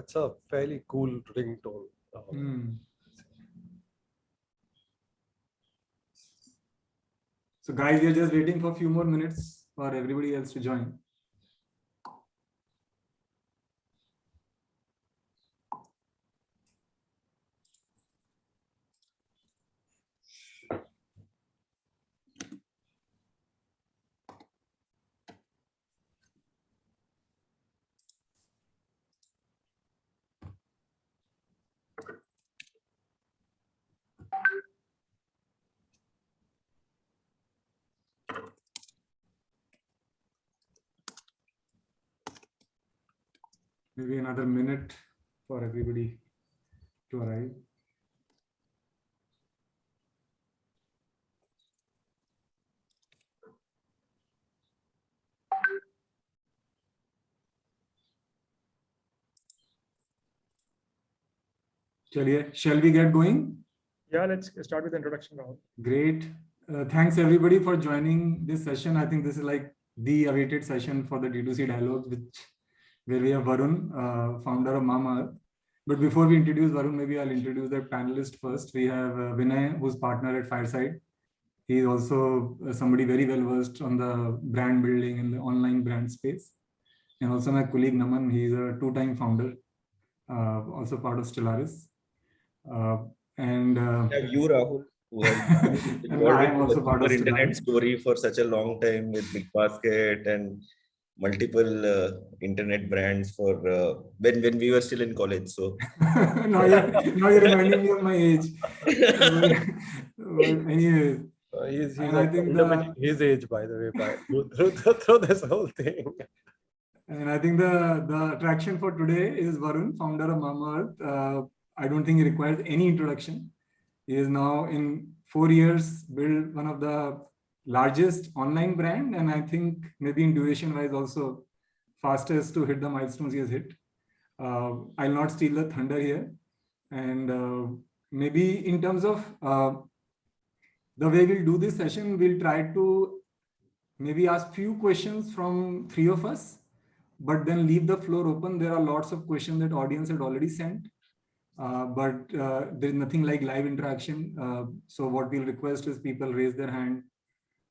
that's a fairly cool ringtone. So guys, we are just waiting for a few more minutes for everybody else to join. Maybe another minute for everybody to arrive. Shall we get going? Yeah, let's start with the introduction round. Great. Thanks everybody for joining this session. I think this is like the awaited session for the D2C Dialogues, where we have Varun, founder of Mamaearth. But before we introduce Varun, maybe I'll introduce the panelist first. We have Vinay, who's partner at Fireside. He is also somebody very well versed on the brand building and the online brand space. And also my colleague Naman, he's a two-time founder, also part of Stellaris. You, Rahul, who has been involved in the internet story for such a long time with BigBasket and multiple internet brands for when we were still in college. So now you're reminding me of my age. Anyways, he's under his age, by the way, through this whole thing. And I think the attraction for today is Varun, founder of Mamaearth. I don't think he requires any introduction. He is now in 4 years built one of the largest online brand, and I think maybe in duration wise also fastest to hit the milestones he has hit. I'll not steal the thunder here, and maybe in terms of the way we'll do this session, we'll try to maybe ask few questions from 3 of us, but then leave the floor open. There are lots of questions that audience had already sent. But there's nothing like live interaction. So what we'll request is people raise their hand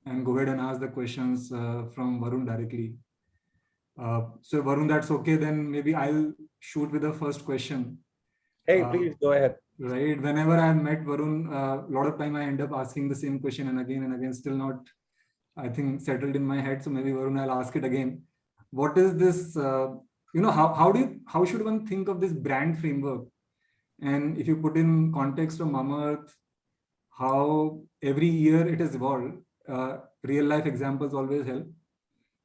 and go ahead and ask the questions from Varun directly. So Varun, that's okay. Then maybe I'll shoot with the first question. Hey, please go ahead. Right. Whenever I've met Varun, a lot of time I end up asking the same question and again, still not, I think, settled in my head. So maybe Varun, I'll ask it again. What is this, how should one think of this brand framework? And if you put in context of Mamaearth, how every year it has evolved, real life examples always help.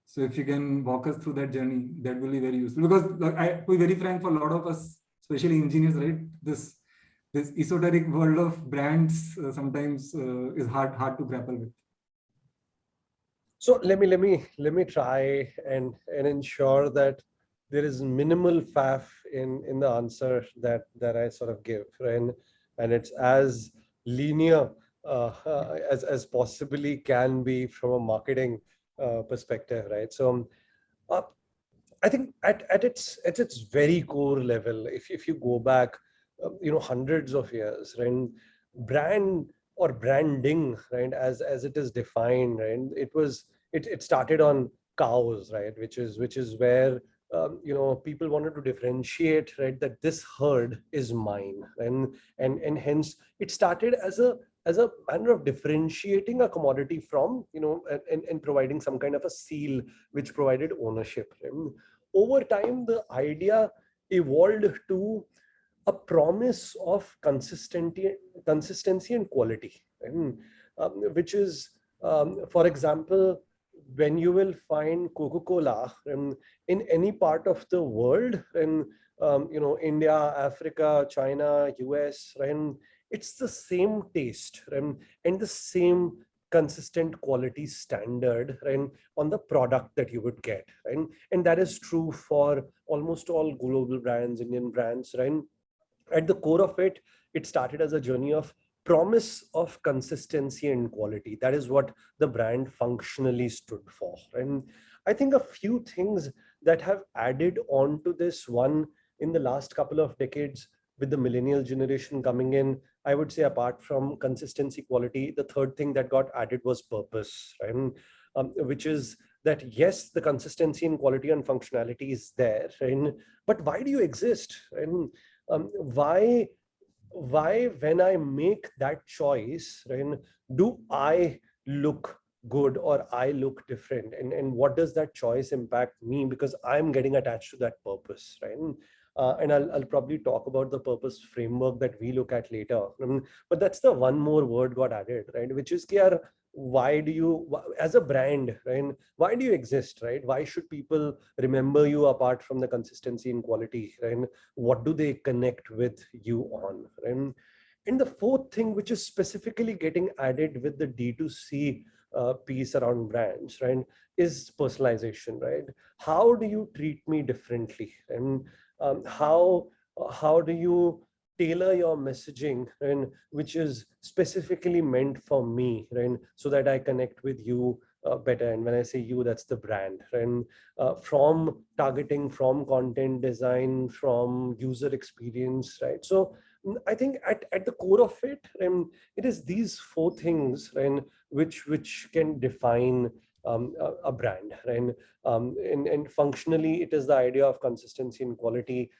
So if you can walk us through that journey, that will be very useful. Because to be very frank, for a lot of us, especially engineers, right, this esoteric world of brands sometimes is hard to grapple with. So let me try and ensure that there is minimal faff in the answer that I sort of give, right? And it's as linear as possibly can be from a marketing perspective, right? So I think at its very core level, if you go back, hundreds of years, right, brand or branding, right, as it is defined, right, it started on cows, right, which is where people wanted to differentiate, right, that this herd is mine, and hence it started as a manner of differentiating a commodity from, and providing some kind of a seal which provided ownership. Right? Over time, the idea evolved to a promise of consistency and quality, right? Which is, for example, when you will find Coca-Cola in any part of the world, in India, Africa, China, US, right, it's the same taste, right, and the same consistent quality standard, right, on the product that you would get, right? And that is true for almost all global brands, Indian brands, right? At the core of it, it started as a journey of promise of consistency and quality. That is what the brand functionally stood for. And I think a few things that have added on to this, one in the last couple of decades, with the millennial generation coming in, I would say apart from consistency, quality, the third thing that got added was purpose, right? Which is that yes, the consistency and quality and functionality is there, right? But why do you exist? And why when I make that choice, right, do I look good or I look different? And what does that choice impact me? Because I'm getting attached to that purpose, right? And I'll probably talk about the purpose framework that we look at later. But that's the one more word got added, right? Which is, why do you, as a brand, right? Why do you exist, right? Why should people remember you apart from the consistency and quality, right? What do they connect with you on, right? And the fourth thing, which is specifically getting added with the D2C piece around brands, right, is personalization, right? How do you treat me differently? And how do you tailor your messaging, and which is specifically meant for me, right, so that I connect with you better? And when I say you, that's the brand, right? From targeting, from content design, from user experience, right? So I think at the core of it, it is these four things, right, which can define a brand, right? And functionally, it is the idea of consistency and quality.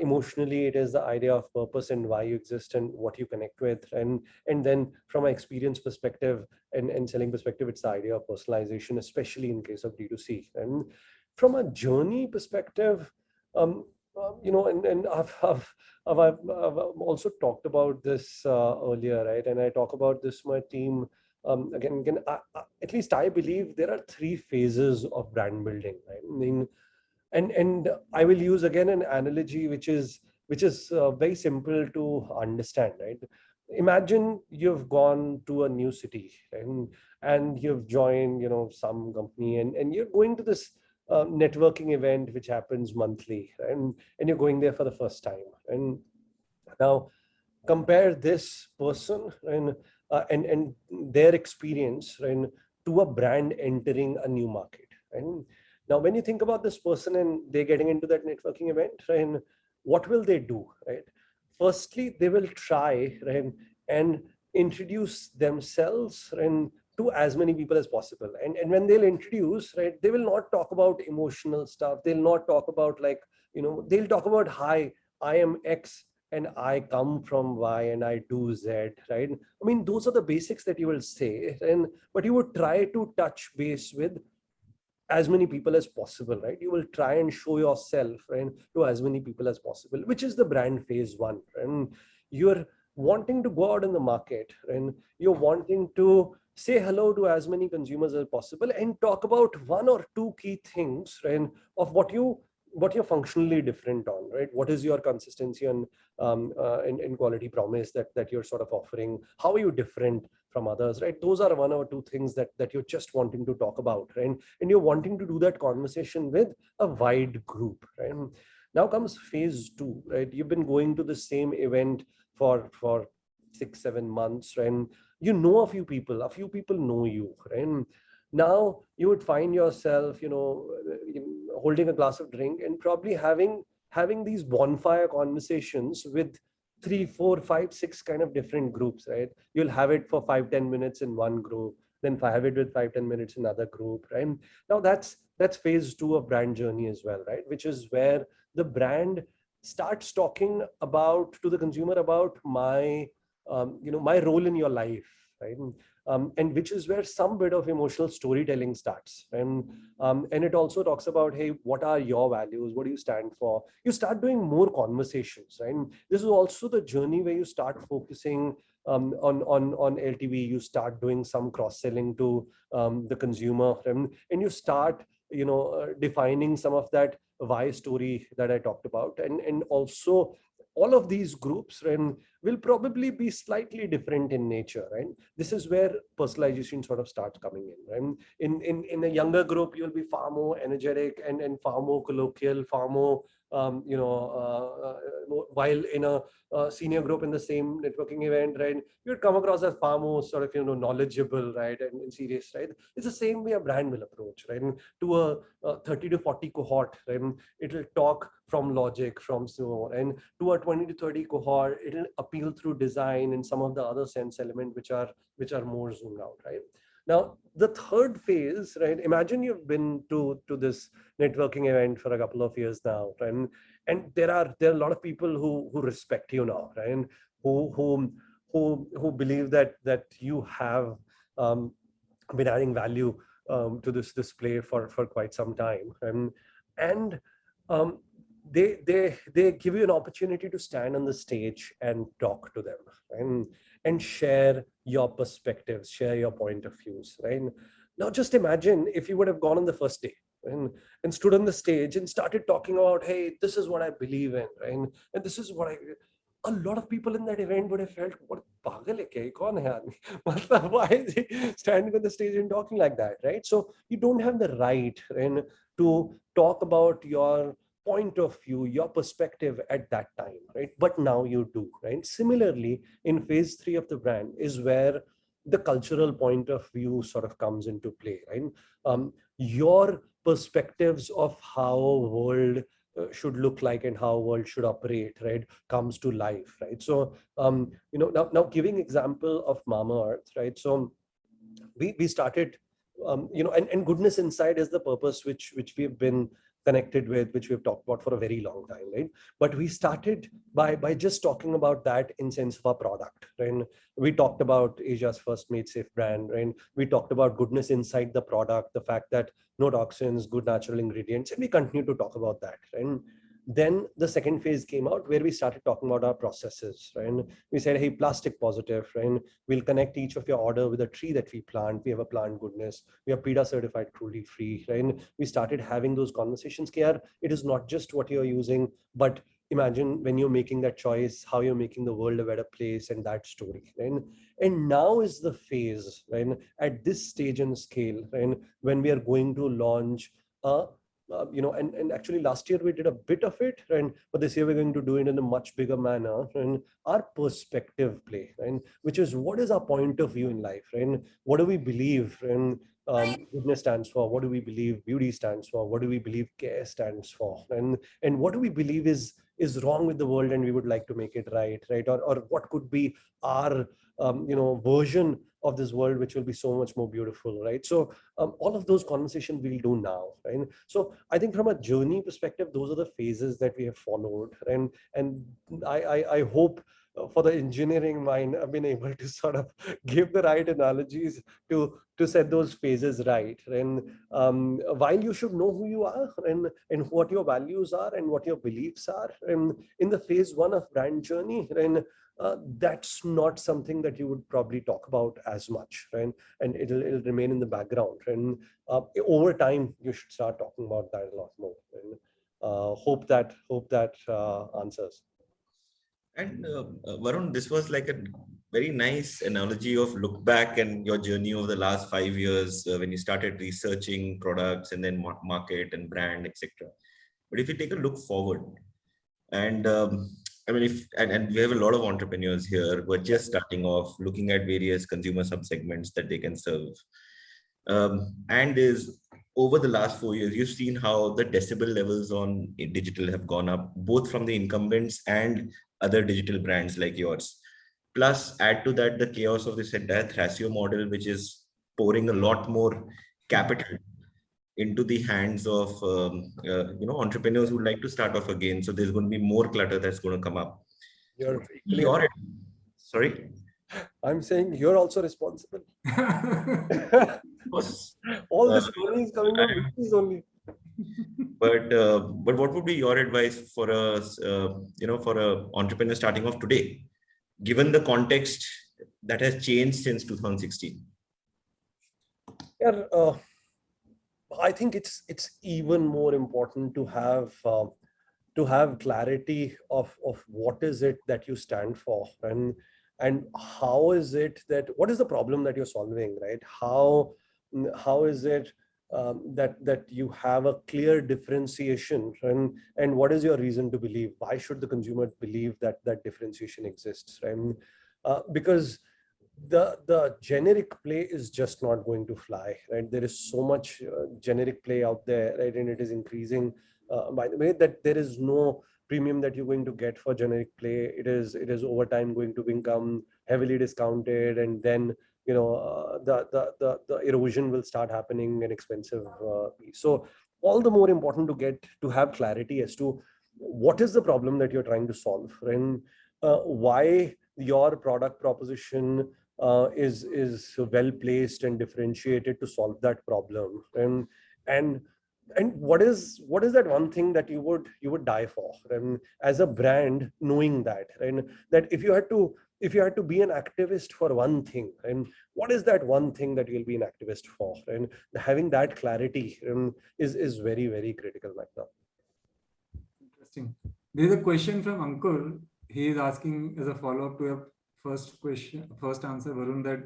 Emotionally, it is the idea of purpose and why you exist and what you connect with. And then from an experience perspective and selling perspective, it's the idea of personalization, especially in case of D2C. And from a journey perspective, and I've also talked about this earlier, right? And I talk about this with my team. Again, at least I believe there are three phases of brand building, right? I mean, and I will use again an analogy which is very simple to understand, right? Imagine you've gone to a new city, right? And you've joined, some company, and you're going to this networking event which happens monthly, right? And you're going there for the first time. And now compare this person and their experience, right, to a brand entering a new market. And now when you think about this person and they're getting into that networking event, right, what will they do, right? Firstly, they will try, right, and introduce themselves, right, to as many people as possible. And when they'll introduce, right, they will not talk about emotional stuff. They'll not talk about, like, they'll talk about, hi, I am X and I come from Y and I do Z, right? I mean, those are the basics that you will say, but you would try to touch base with as many people as possible, right? You will try and show yourself, right, to as many people as possible, which is the brand phase one. And you're wanting to go out in the market, and you're wanting to say hello to as many consumers as possible and talk about one or two key things, right, of what you're functionally different on, right? What is your consistency and quality promise that you're sort of offering? How are you different from others, right? Those are one or two things that you're just wanting to talk about, right? And you're wanting to do that conversation with a wide group, right? Now comes phase two, right? You've been going to the same event for 6-7 months, right? And you know a few people know you, right? Now you would find yourself, holding a glass of drink and probably having these bonfire conversations with 3, 4, 5, 6 kind of different groups, right? You'll have it for 5-10 minutes in one group, then have it with 5-10 minutes in another group, right? Now that's phase two of brand journey as well, right? Which is where the brand starts talking about to the consumer about my role in your life, right? And which is where some bit of emotional storytelling starts. And it also talks about, hey, what are your values? What do you stand for? You start doing more conversations, right? And this is also the journey where you start focusing on LTV. You start doing some cross-selling to the consumer, and you start defining some of that why story that I talked about. And also all of these groups, will probably be slightly different in nature, right? This is where personalization sort of starts coming in, right? In a younger group, you'll be far more energetic and far more colloquial, far more while in a senior group in the same networking event, right, you'd come across as far more sort of knowledgeable, right, and serious, right? It's the same way a brand will approach, right? And to a 30 to 40 cohort, right, it'll talk from logic, from so, and to a 20 to 30 cohort, it'll appeal through design and some of the other sense element which are more zoomed out, right? Now, the third phase, right? Imagine you've been to this networking event for a couple of years now, right? And there are a lot of people who respect you now, right? And who believe that you have been adding value to this display for quite some time, and they give you an opportunity to stand on the stage and talk to them, and share your perspectives, share your point of views, right? Now, just imagine if you would have gone on the first day and stood on the stage and started talking about, hey, this is what I believe in, right? And this is what a lot of people in that event would have felt, what pagal hai kya? Kaun hai aadmi? Why is he standing on the stage and talking like that, right? So you don't have the right, right, to talk about your point of view, your perspective at that time, right? But now you do, right? Similarly, in phase 3 of the brand is where the cultural point of view sort of comes into play, right? Your perspectives of how world should look like and how world should operate, right, comes to life, right? So now giving example of Mamaearth, right? So we started and Goodness Inside is the purpose which we've been connected with, which we've talked about for a very long time, right? But we started by just talking about that in sense of our product, right? We talked about Asia's first made safe brand, right? We talked about goodness inside the product, the fact that no toxins, good natural ingredients, and we continue to talk about that, right? Then the second phase came out where we started talking about our processes, right? And we said, hey, plastic positive, right? We'll connect each of your order with a tree that we plant. We have a plant goodness. We are PETA certified, cruelty free, right? And we started having those conversations. It is not just what you're using, but imagine when you're making that choice, how you're making the world a better place, and that story, right? And now is the phase, right, at this stage and scale, right, when we are going to launch and actually last year we did a bit of it, and but this year we're going to do it in a much bigger manner, and our perspective play, and which is what is our point of view in life, and what do we believe, and goodness stands for, what do we believe beauty stands for, what do we believe care stands for, and what do we believe is wrong with the world and we would like to make it right, or what could be our version of this world which will be so much more beautiful, right? So all of those conversations we'll do now, right? So I think from a journey perspective, those are the phases that we have followed, and I hope for the engineering mind, I've been able to sort of give the right analogies to set those phases right. And while you should know who you are and what your values are and what your beliefs are, and in the phase 1 of brand journey, and that's not something that you would probably talk about as much, right? And it'll remain in the background. And over time, you should start talking about that a lot more. And hope that answers. And Varun, this was like a very nice analogy of look back and your journey over the last 5 years when you started researching products and then market and brand, etc. But if you take a look forward, and I mean, and we have a lot of entrepreneurs here who are just starting off, looking at various consumer subsegments that they can serve. And is over the last 4 years, you've seen how the decibel levels on digital have gone up, both from the incumbents and other digital brands like yours. Plus, add to that the chaos of this entire Thrasio model, which is pouring a lot more capital into the hands of entrepreneurs who like to start off again. So there's going to be more clutter that's going to come up. Sorry? I'm saying you're also responsible. All this money is coming from VCs only. But what would be your advice for for a entrepreneur starting off today, given the context that has changed since 2016? Yeah, I think it's even more important to have to have clarity of what is it that you stand for, and how is it that, what is the problem that you're solving, right? How is it that you have a clear differentiation, and what is your reason to believe? Why should the consumer believe that that differentiation exists, right? Because the generic play is just not going to fly, right? There is so much generic play out there, right? And it is increasing by the way, that there is no premium that you're going to get for generic play. It is over time going to become heavily discounted, and then the erosion will start happening and expensive. So all the more important to have clarity as to what is the problem that you're trying to solve, and why your product proposition is well placed and differentiated to solve that problem, and what is that one thing that you would die for, and as a brand, knowing that, and that if you had to be an activist for one thing, and what is that one thing that you'll be an activist for, and having that clarity is very, very critical right now. Interesting. There's a question from Ankur. He is asking as a follow-up to your first answer, Varun, that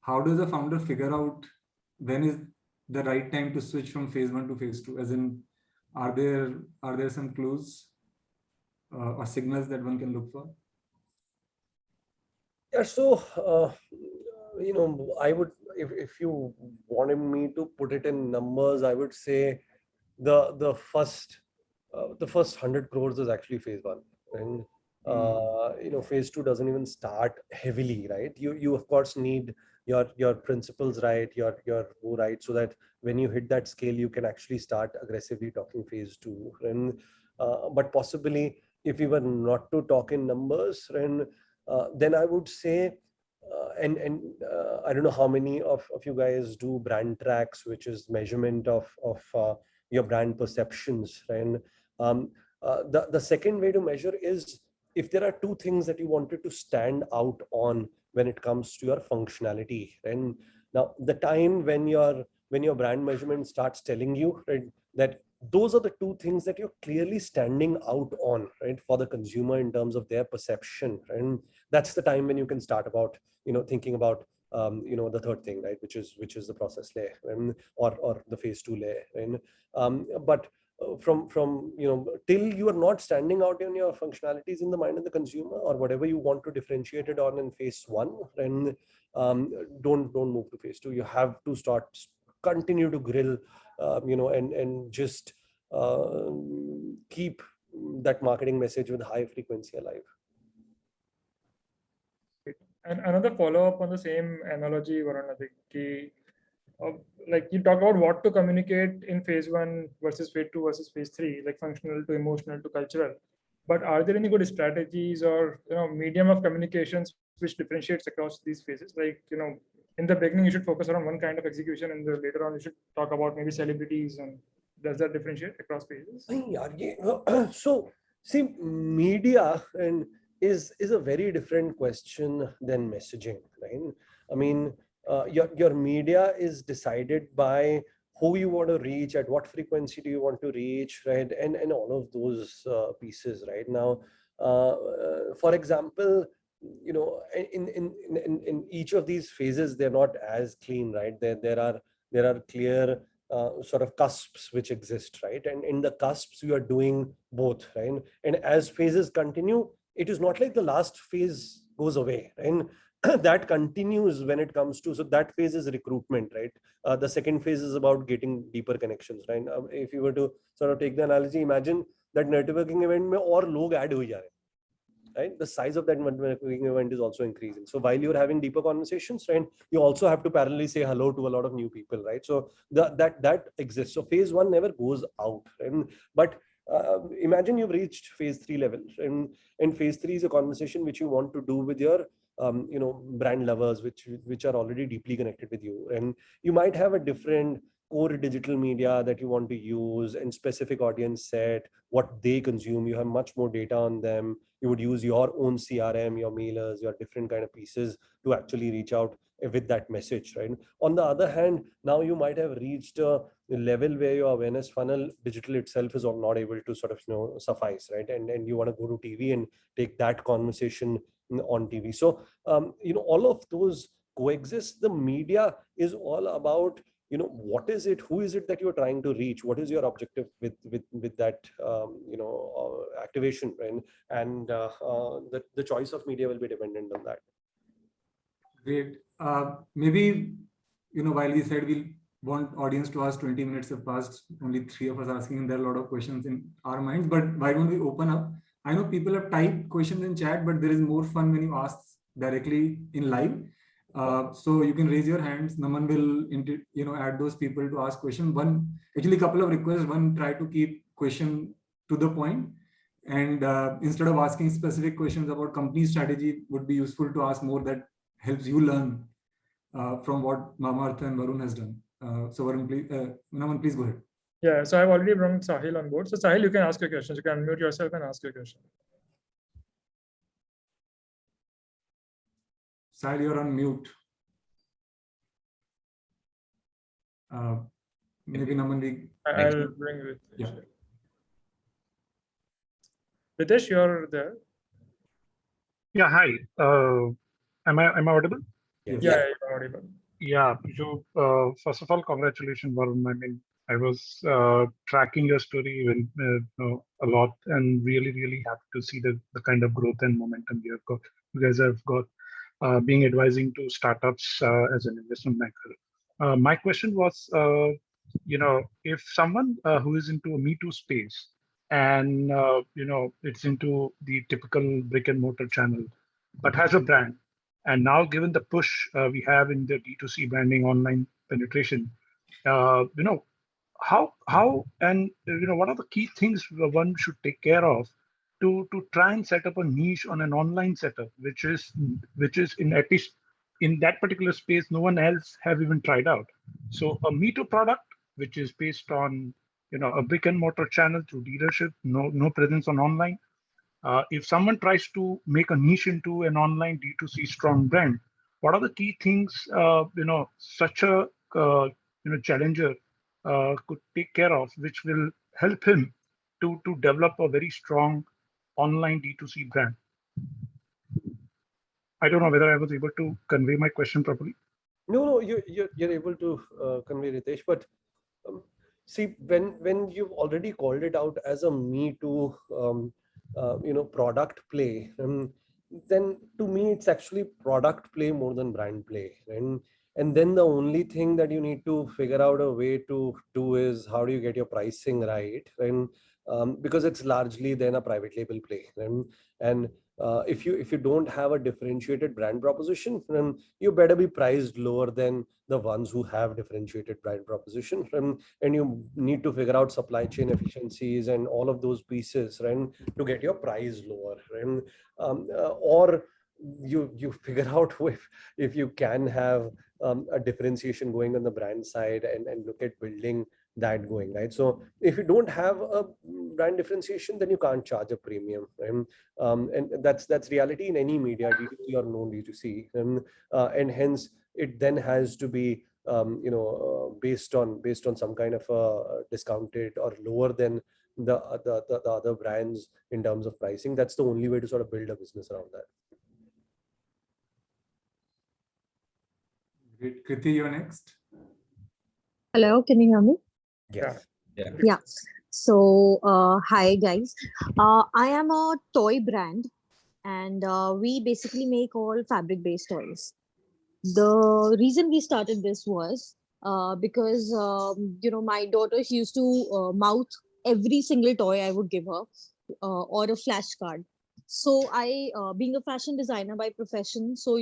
how does a founder figure out when is the right time to switch from phase 1 to phase 2? As in, are there some clues or signals that one can look for? Yeah, so I would, if you wanted me to put it in numbers, I would say the first 100 crores is actually phase 1, and phase 2 doesn't even start heavily, right? You of course need your principles right, your who right, so that when you hit that scale, you can actually start aggressively talking phase 2. And but possibly, if we were not to talk in numbers, then I would say, and I don't know how many of you guys do brand tracks, which is measurement of your brand perceptions, right? The second way to measure is if there are two things that you wanted to stand out on when it comes to your functionality. And now the time when your brand measurement starts telling you, right, that those are the two things that you're clearly standing out on, right, for the consumer in terms of their perception. And that's the time when you can start about, thinking about, the third thing, right, which is the process layer, or the phase 2 layer. And but from till you are not standing out in your functionalities in the mind of the consumer, or whatever you want to differentiate it on in phase 1, then don't move to phase 2. You have to continue to grill, and just keep that marketing message with high frequency alive. And another follow-up on the same analogy, Varun, I think, like you talk about what to communicate in phase 1 versus phase 2 versus phase 3, like functional to emotional to cultural. But are there any good strategies or medium of communications which differentiates across these phases? Like, in the beginning, you should focus on one kind of execution, and later on, you should talk about maybe celebrities. And does that differentiate across phases? So, see, media is a very different question than messaging, right? I mean, your media is decided by who you want to reach, at what frequency do you want to reach, right? And all of those pieces, right? Now, for example, in each of these phases, they're not as clean, right? There are clear sort of cusps which exist, right? And in the cusps, you are doing both, right? And as phases continue, it is not like the last phase goes away, and that continues when it comes to, so that phase is recruitment, right? The second phase is about getting deeper connections, right? If you were to sort of take the analogy, imagine that networking event mein aur log add ho ja rahe, right? The size of that networking event is also increasing. So while you're having deeper conversations, right, you also have to parallelly say hello to a lot of new people, right? So that exists. So phase 1 never goes out, right? But imagine you've reached phase 3 level, and phase 3 is a conversation which you want to do with your brand lovers, which are already deeply connected with you, and you might have a different core digital media that you want to use and specific audience set, what they consume. You have much more data on them. You would use your own CRM, your mailers, your different kind of pieces to actually reach out with that message, right? On the other hand, now you might have reached a level where your awareness funnel, digital itself, is not able to sort of, suffice, right? And you want to go to TV and take that conversation on TV. So, all of those coexist. The media is all about, what is it, who is it that you're trying to reach? What is your objective with that, activation, right? And the choice of media will be dependent on that. Great. Maybe, while we said we'll want audience to ask 20 minutes have passed, only 3 of us asking, and there are a lot of questions in our minds, but why don't we open up? I know people have typed questions in chat, but there is more fun when you ask directly in live. So you can raise your hands. Naman will, add those people to ask questions. Actually, a couple of requests. One, try to keep question to the point. And instead of asking specific questions about company strategy, would be useful to ask more that helps you learn from what Mamaearth and Varun has done. So Varun, please, Naman, please go ahead. Yeah, so I've already brought Sahil on board. So Sahil, you can ask your questions. You can unmute yourself and ask your question. Sahil, you're on mute. Maybe Naman, I'll bring Ritesh. Yeah. Ritesh, you're there. Yeah, hi. Am I audible? Yeah, you're audible. Yeah. So first of all, congratulations, Varun. I mean, I was tracking your story a lot, and really happy to see the kind of growth and momentum you have got. You guys have got being advising to startups as an investment banker. My question was, if someone who is into a Me Too space and it's into the typical brick and mortar channel, but has a brand, and now given the push we have in the D2C branding, online penetration, how and what are the key things one should take care of to try and set up a niche on an online setup, which is in at least in that particular space no one else have even tried out. So a Me Too product which is based on a brick and mortar channel through dealership, no presence on online. If someone tries to make a niche into an online D2C strong brand, what are the key things such a challenger could take care of, which will help him to develop a very strong online D2C brand? I don't know whether I was able to convey my question properly. No, you're able to convey, Ritesh, but see, when you've already called it out as a Me Too, product play, then to me it's actually product play more than brand play, and then the only thing that you need to figure out a way to do is how do you get your pricing right, because it's largely then a private label play, and if you don't have a differentiated brand proposition, then you better be priced lower than the ones who have differentiated brand proposition, and you need to figure out supply chain efficiencies and all of those pieces, to get your price lower, or you figure out if you can have a differentiation going on the brand side and look at building that going, right? So if you don't have a brand differentiation, then you can't charge a premium, right? And that's reality in any media, D2C or non-D2C, and hence it then has to be based on some kind of a discounted or lower than the other brands in terms of pricing. That's the only way to sort of build a business around that. Great. Kriti, you're next. Hello, can you hear me? Yes. Yeah. So, hi guys. I am a toy brand, and we basically make all fabric-based toys. The reason we started this was because my daughter, she used to mouth every single toy I would give her, or a flashcard. So I, being a fashion designer by profession, so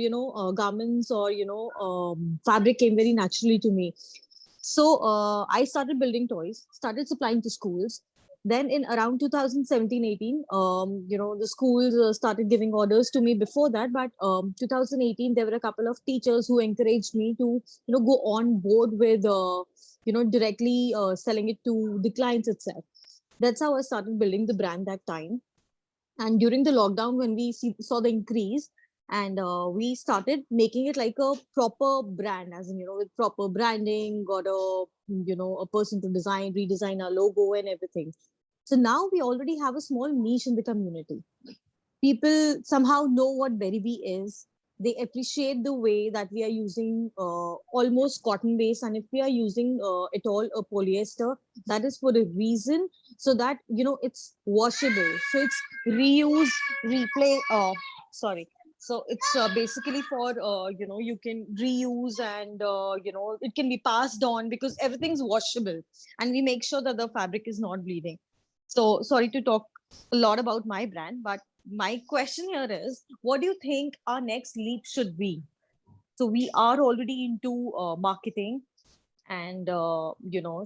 garments or fabric came very naturally to me. So I started building toys, started supplying to schools. Then in around 2017-18, the schools started giving orders to me before that. But 2018, there were a couple of teachers who encouraged me to, go on board with directly selling it to the clients itself. That's how I started building the brand that time. And during the lockdown, when we saw the increase, and we started making it like a proper brand, as in, with proper branding, got a person to redesign our logo and everything. So now we already have a small niche in the community. People somehow know what Berry is. They appreciate the way that we are using almost cotton base, and if we are using at all a polyester, that is for a reason, so that it's washable. So it's reuse, replay. Sorry. So it's basically for you can reuse, and it can be passed on because everything's washable, and we make sure that the fabric is not bleeding. So sorry to talk a lot about my brand, but my question here is, what do you think our next leap should be? So we are already into marketing and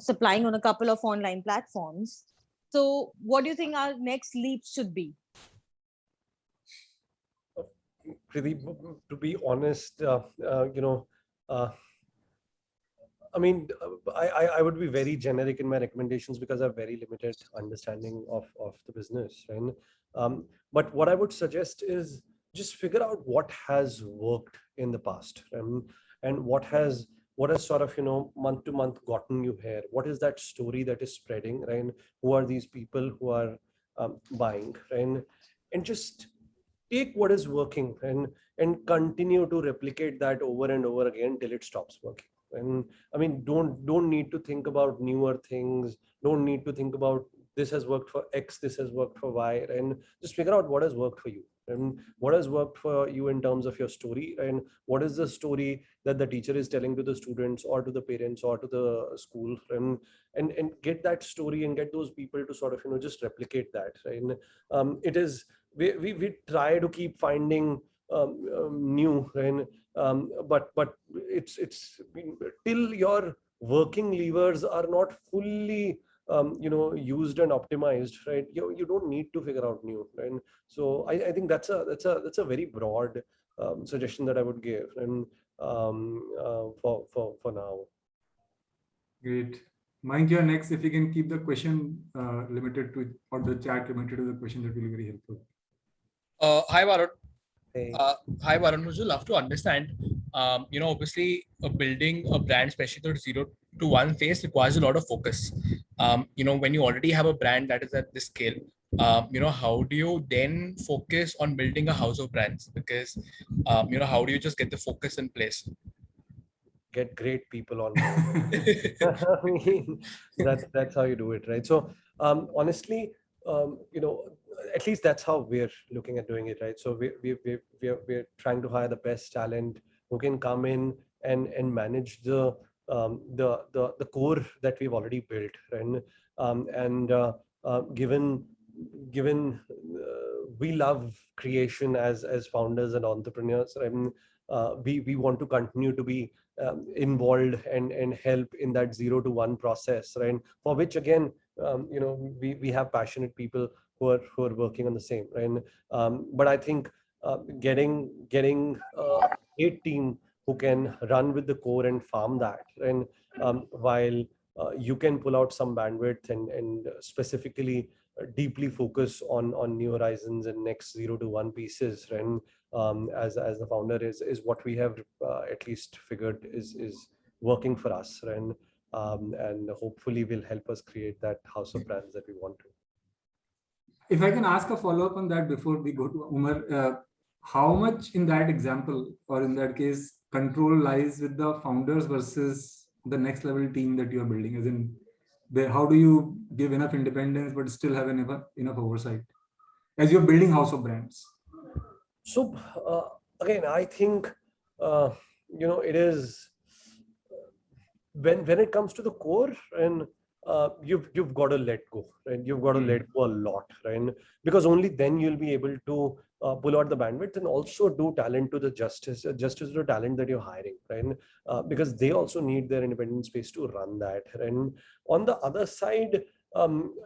supplying on a couple of online platforms. So what do you think our next leap should be? Pradeep, to be honest, I mean, I would be very generic in my recommendations because I have very limited understanding of the business. And but what I would suggest is just figure out what has worked in the past, and what has sort of month to month gotten you here. What is that story that is spreading, right? Who are these people who are buying, right? And just take what is working and continue to replicate that over and over again till it stops working. And I mean, don't need to think about newer things. Don't need to think about this has worked for X, this has worked for Y, and just figure out what has worked for you and what has worked for you in terms of your story, and what is the story that the teacher is telling to the students or to the parents or to the school, and get that story and get those people to sort of just replicate that. And it is we try to keep finding new, and but it's till your working levers are not fully used and optimized, right? You don't need to figure out new, right? So I think that's a very broad suggestion that I would give, and for now. Great. Mayank, you're next. If you can keep the question limited to, or the chat limited to the question, that will be very helpful. Hi, Varun. Hey. Hi, Varun. Would you love to understand? Obviously, building a brand, especially the 0 to 1 phase, requires a lot of focus. When you already have a brand that is at this scale, how do you then focus on building a house of brands? Because, how do you just get the focus in place? Get great people on board. I mean, that's how you do it, right? So honestly, at least that's how we're looking at doing it, right? So we're trying to hire the best talent who can come in and manage the core that we've already built, right? Given we love creation as founders and entrepreneurs, and we want to continue to be involved and help in that 0 to 1 process, right? For which again, we have passionate people who are working on the same, right? But I think getting a team who can run with the core and farm that, and while you can pull out some bandwidth and specifically deeply focus on new horizons and next 0 to 1 pieces, right? As the founder is what we have at least figured is working for us, right? And hopefully will help us create that house of brands that we want to. If I can ask a follow-up on that before we go to Umar, how much in that example, or in that case, control lies with the founders versus the next level team that you are building? As in, how do you give enough independence but still have enough oversight as you're building house of brands? So again, I think it is when it comes to the core, and you've got to let go, right? You've got to let go a lot, right? Because only then you'll be able to pull out the bandwidth and also do talent to the justice to the talent that you're hiring, right? Because they also need their independent space to run that. And on the other side,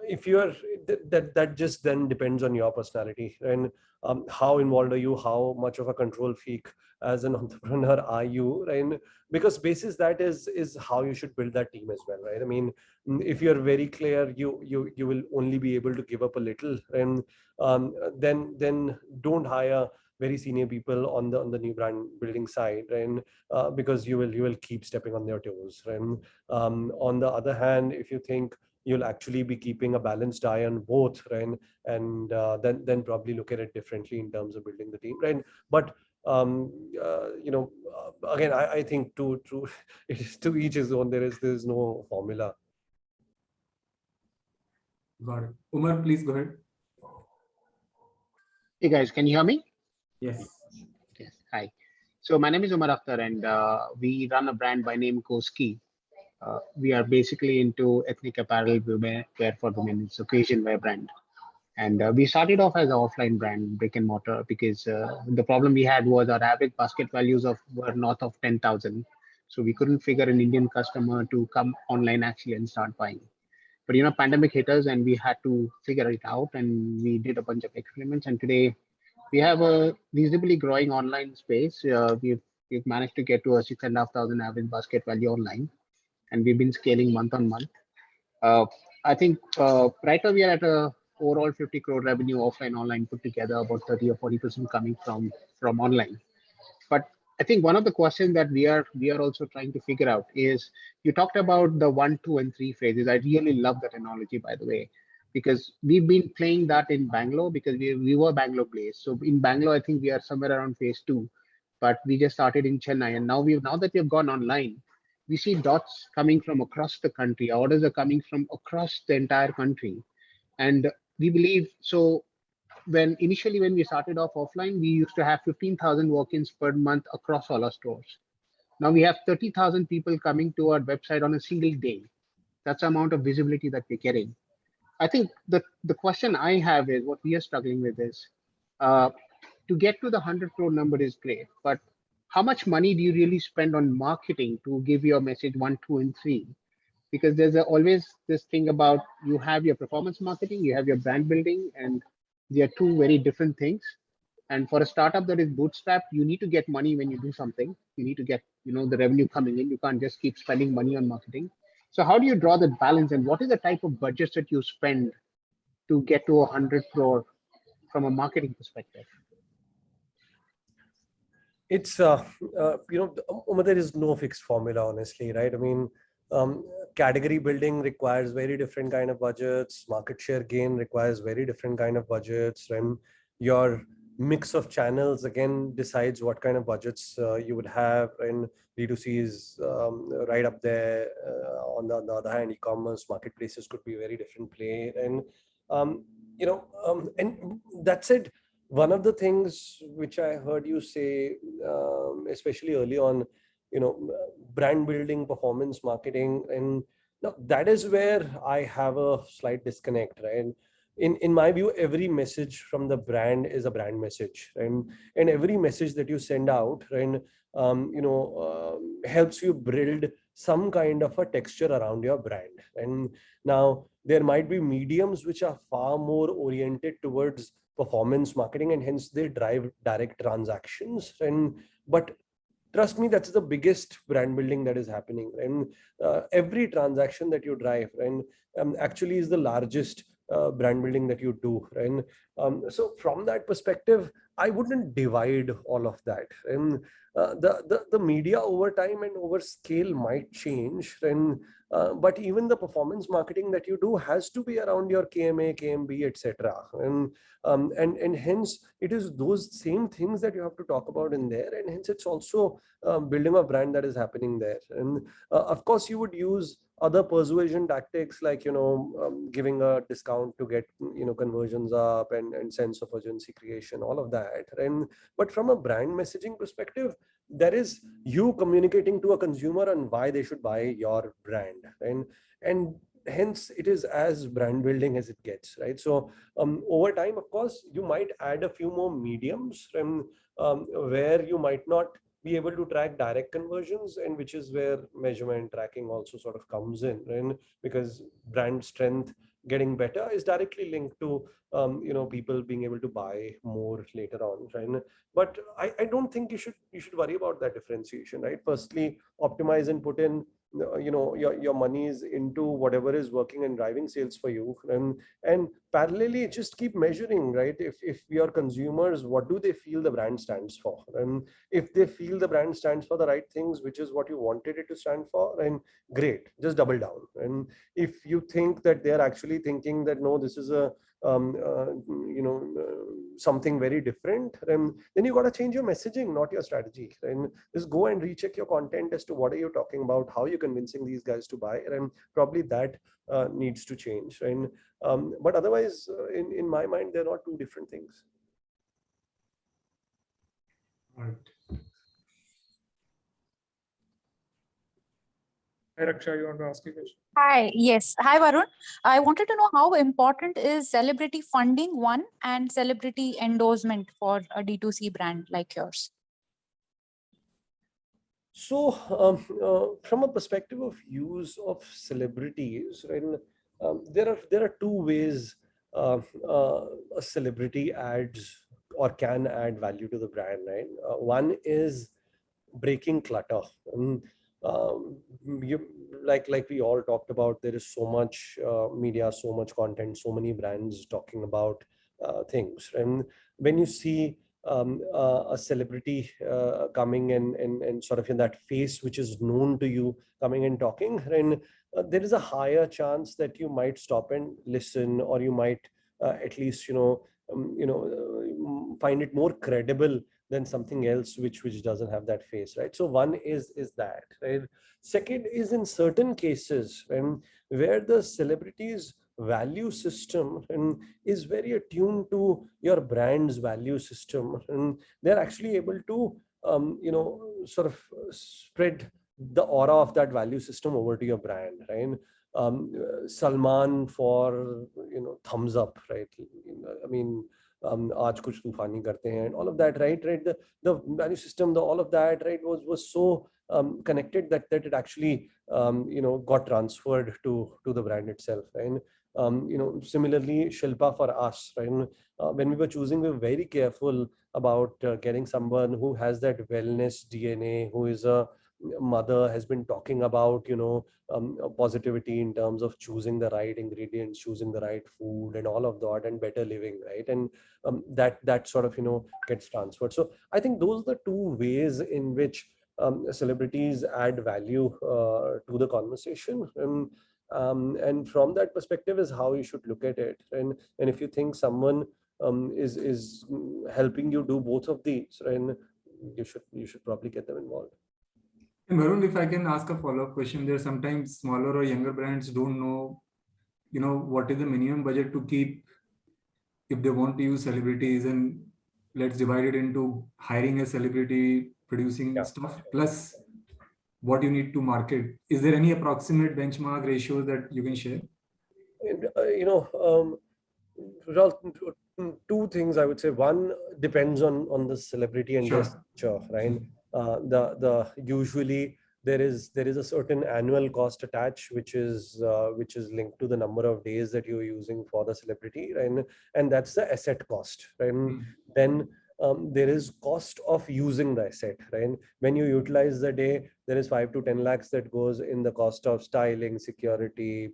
if you're that just then depends on your personality and how involved are you, how much of a control freak as an entrepreneur are you, right? Because basis that is how you should build that team as well, right? I mean, if you're very clear, you will only be able to give up a little, and then don't hire very senior people on the new brand building side, and because you will keep stepping on their toes, right? On the other hand, if you think you'll actually be keeping a balanced eye on both, right? And then probably look at it differently in terms of building the team, right? But again, I think to it is to each his own. There's no formula. Got it. Umar, please go ahead. Hey guys, can you hear me? Yes. Yes. Hi. So my name is Umar Akhtar, and we run a brand by name Koski. We are basically into ethnic apparel, wear for women. It's occasion wear brand. And we started off as an offline brand, brick and mortar, because the problem we had was our average basket values were north of 10,000. So we couldn't figure an Indian customer to come online actually and start buying. But pandemic hit us and we had to figure it out, and we did a bunch of experiments. And today we have a reasonably growing online space. We've managed to get to a 6,500 average basket value online, and we've been scaling month on month. I think right now we are at a overall 50 crore revenue offline, online put together, about 30 or 40% coming from online. But I think one of the questions that we are also trying to figure out is, you talked about the 1, 2, and 3 phases. I really love that analogy, by the way, because we've been playing that in Bangalore because we were Bangalore based. So in Bangalore, I think we are somewhere around phase 2, but we just started in Chennai, and now that we've gone online, we see dots coming from across the country. Orders are coming from across the entire country, and we believe so. Initially when we started off offline, we used to have 15,000 walk-ins per month across all our stores. Now we have 30,000 people coming to our website on a single day. That's the amount of visibility that we're getting. I think the question I have is, what we are struggling with is, to get to the 100 crore number is great, but how much money do you really spend on marketing to give your message 1, 2, and 3? Because there's always this thing about, you have your performance marketing, you have your brand building, and they are two very different things. And for a startup that is bootstrapped, you need to get money when you do something. You need to get the revenue coming in. You can't just keep spending money on marketing. So how do you draw that balance, and what is the type of budgets that you spend to get to 100 crore from a marketing perspective? It's there is no fixed formula, honestly, right? I mean, category building requires very different kind of budgets. Market share gain requires very different kind of budgets, and your mix of channels again decides what kind of budgets you would have. And D2C is right up there. On the other hand, e-commerce marketplaces could be a very different play. And and that said, one of the things which I heard you say, especially early on, brand building, performance marketing, and now that is where I have a slight disconnect, right? In my view, every message from the brand is a brand message, and every message that you send out, right, helps you build some kind of a texture around your brand. And now there might be mediums which are far more oriented towards performance marketing, and hence they drive direct transactions. But trust me, that's the biggest brand building that is happening. And every transaction that you drive, and actually is the largest brand building that you do. And so from that perspective, I wouldn't divide all of that. And the media over time and over scale might change. And but even the performance marketing that you do has to be around your KMA, KMB, etc. And hence it is those same things that you have to talk about in there. And hence it's also building a brand that is happening there. And of course you would use other persuasion tactics like giving a discount to get conversions up and sense of urgency creation, all of that. And but from a brand messaging perspective, there is you communicating to a consumer on why they should buy your brand, and hence it is as brand building as it gets, right? So over time, of course, you might add a few more mediums from where you might not be able to track direct conversions, and which is where measurement tracking also sort of comes in, right? Because brand strength getting better is directly linked to people being able to buy more later on, right? But I don't think you should worry about that differentiation, right? Firstly, optimize and put in your monies into whatever is working and driving sales for you, and parallelly just keep measuring, right? If your consumers, what do they feel the brand stands for, and if they feel the brand stands for the right things, which is what you wanted it to stand for, and great, just double down. And if you think that they're actually thinking that no, this is a something very different, then you got to change your messaging, not your strategy. And just go and recheck your content as to what are you talking about, how you're convincing these guys to buy, and probably that needs to change. And but otherwise, in my mind, they're not two different things. Right. Hi, Raksha, you want to ask a question? Hi, yes. Hi, Varun. I wanted to know how important is celebrity funding, one, and celebrity endorsement for a D2C brand like yours? So, from a perspective of use of celebrities, right, there are two ways a celebrity adds or can add value to the brand, right? One is breaking clutter. You, like we all talked about, there is so much media, so much content, so many brands talking about things. And when you see a celebrity coming and sort of in that face which is known to you coming and talking, and there is a higher chance that you might stop and listen, or you might at least find it more credible than something else which doesn't have that face, right? So one is that, right? Second is in certain cases where the celebrities value system and is very attuned to your brand's value system, and they're actually able to sort of spread the aura of that value system over to your brand, right? Salman for thumbs up, right? I mean, aaj kuch tufani karte hain, and all of that, right? The value system, all of that, right, was so connected that it actually got transferred to the brand itself, right? Similarly, Shilpa for us, right? When we were choosing, we were very careful about getting someone who has that wellness DNA, who is a mother, has been talking about positivity in terms of choosing the right ingredients, choosing the right food, and all of that, and better living, right? And that sort of gets transferred. So I think those are the two ways in which celebrities add value to the conversation. And from that perspective is how you should look at it. And if you think someone is helping you do both of these, then you should probably get them involved. And Varun, if I can ask a follow-up question, there sometimes smaller or younger brands don't know, what is the minimum budget to keep if they want to use celebrities, and let's divide it into hiring a celebrity, producing stuff, plus what you need to market. Is there any approximate benchmark ratios that you can share? Two things I would say. One depends on the celebrity and their structure, right? Usually there is a certain annual cost attached, which is linked to the number of days that you're using for the celebrity, right? And that's the asset cost, right? Then there is cost of using the asset, right? When you utilize the day, there is 5 to 10 lakhs that goes in the cost of styling, security,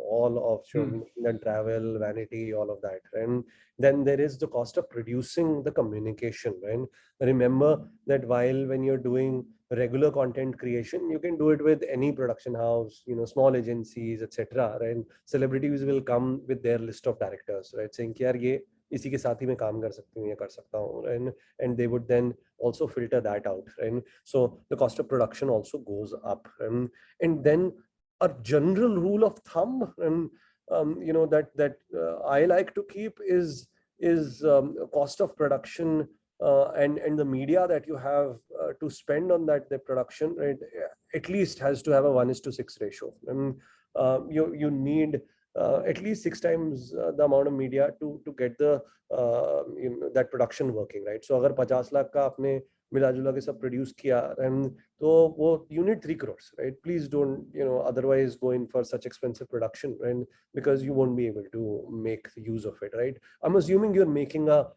all of the travel, vanity, all of that. And then there is the cost of producing the communication, right? Remember that when you're doing regular content creation, you can do it with any production house, small agencies, etc. Right? Celebrities will come with their list of directors, right? Saying, "Yaar, ye इसी के साथ ही मैं काम कर सकती हूँ, ये कर सकता हूँ," and they would then also filter that out, right? So the cost of production also goes up, and then a general rule of thumb, that I like to keep is cost of production and the media that you have to spend on the production, right? At least has to have a 1:6 ratio, and you need at least 6 times the amount of media to get the that production working, right? So अगर 50 लाख का आपने मिला जुला के सब produce किया, and तो वो you need 3 crores, right? Please don't, otherwise go in for such expensive production, and because you won't be able to make use of it, right? I'm assuming you're making a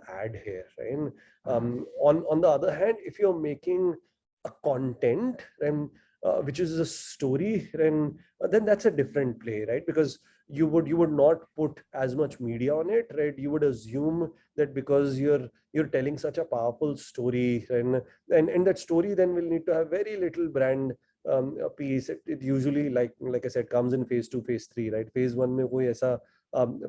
ad here, right? On the other hand, if you're making a content, and which is a story, and then that's a different play, right? Because you would not put as much media on it, right? You would assume that because you're telling such a powerful story, and that story then will need to have very little brand a piece. It usually, like I said, comes in phase 2, phase 3, right? Phase 1 में कोई ऐसा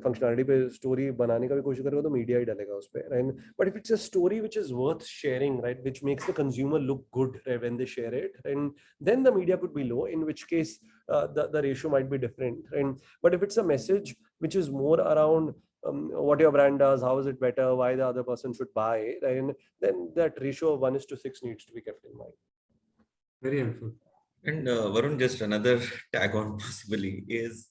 functionality पे story बनाने का भी कोशिश करेगा तो media ही डालेगा उस पे, right? But if it's a story which is worth sharing, right, which makes the consumer look good, right, when they share it, and then the media could be low, in which case the ratio might be different, right? But if it's a message which is more around what your brand does, how is it better, why the other person should buy, right, then that ratio of 1:6 needs to be kept in mind. Very helpful. And Varun, just another tag on possibly is,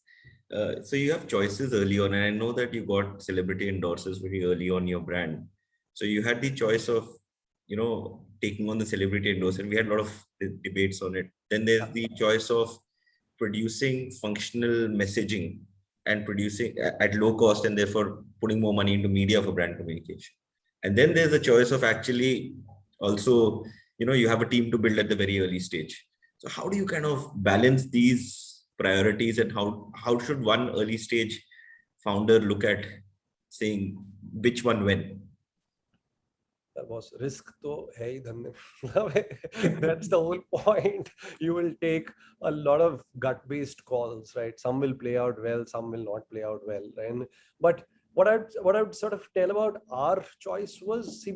so you have choices early on, and I know that you got celebrity endorsers very early on your brand. So you had the choice of, taking on the celebrity endorser. We had a lot of debates on it. Then there's the choice of producing functional messaging and producing at low cost, and therefore putting more money into media for brand communication. And then there's the choice of actually also, you have a team to build at the very early stage. So how do you kind of balance these priorities, and how should one early stage founder look at saying which one when? Was risk to hai dhanne. That's the whole point. You will take a lot of gut-based calls, right? Some will play out well, some will not play out well, right? But what I would sort of tell about our choice was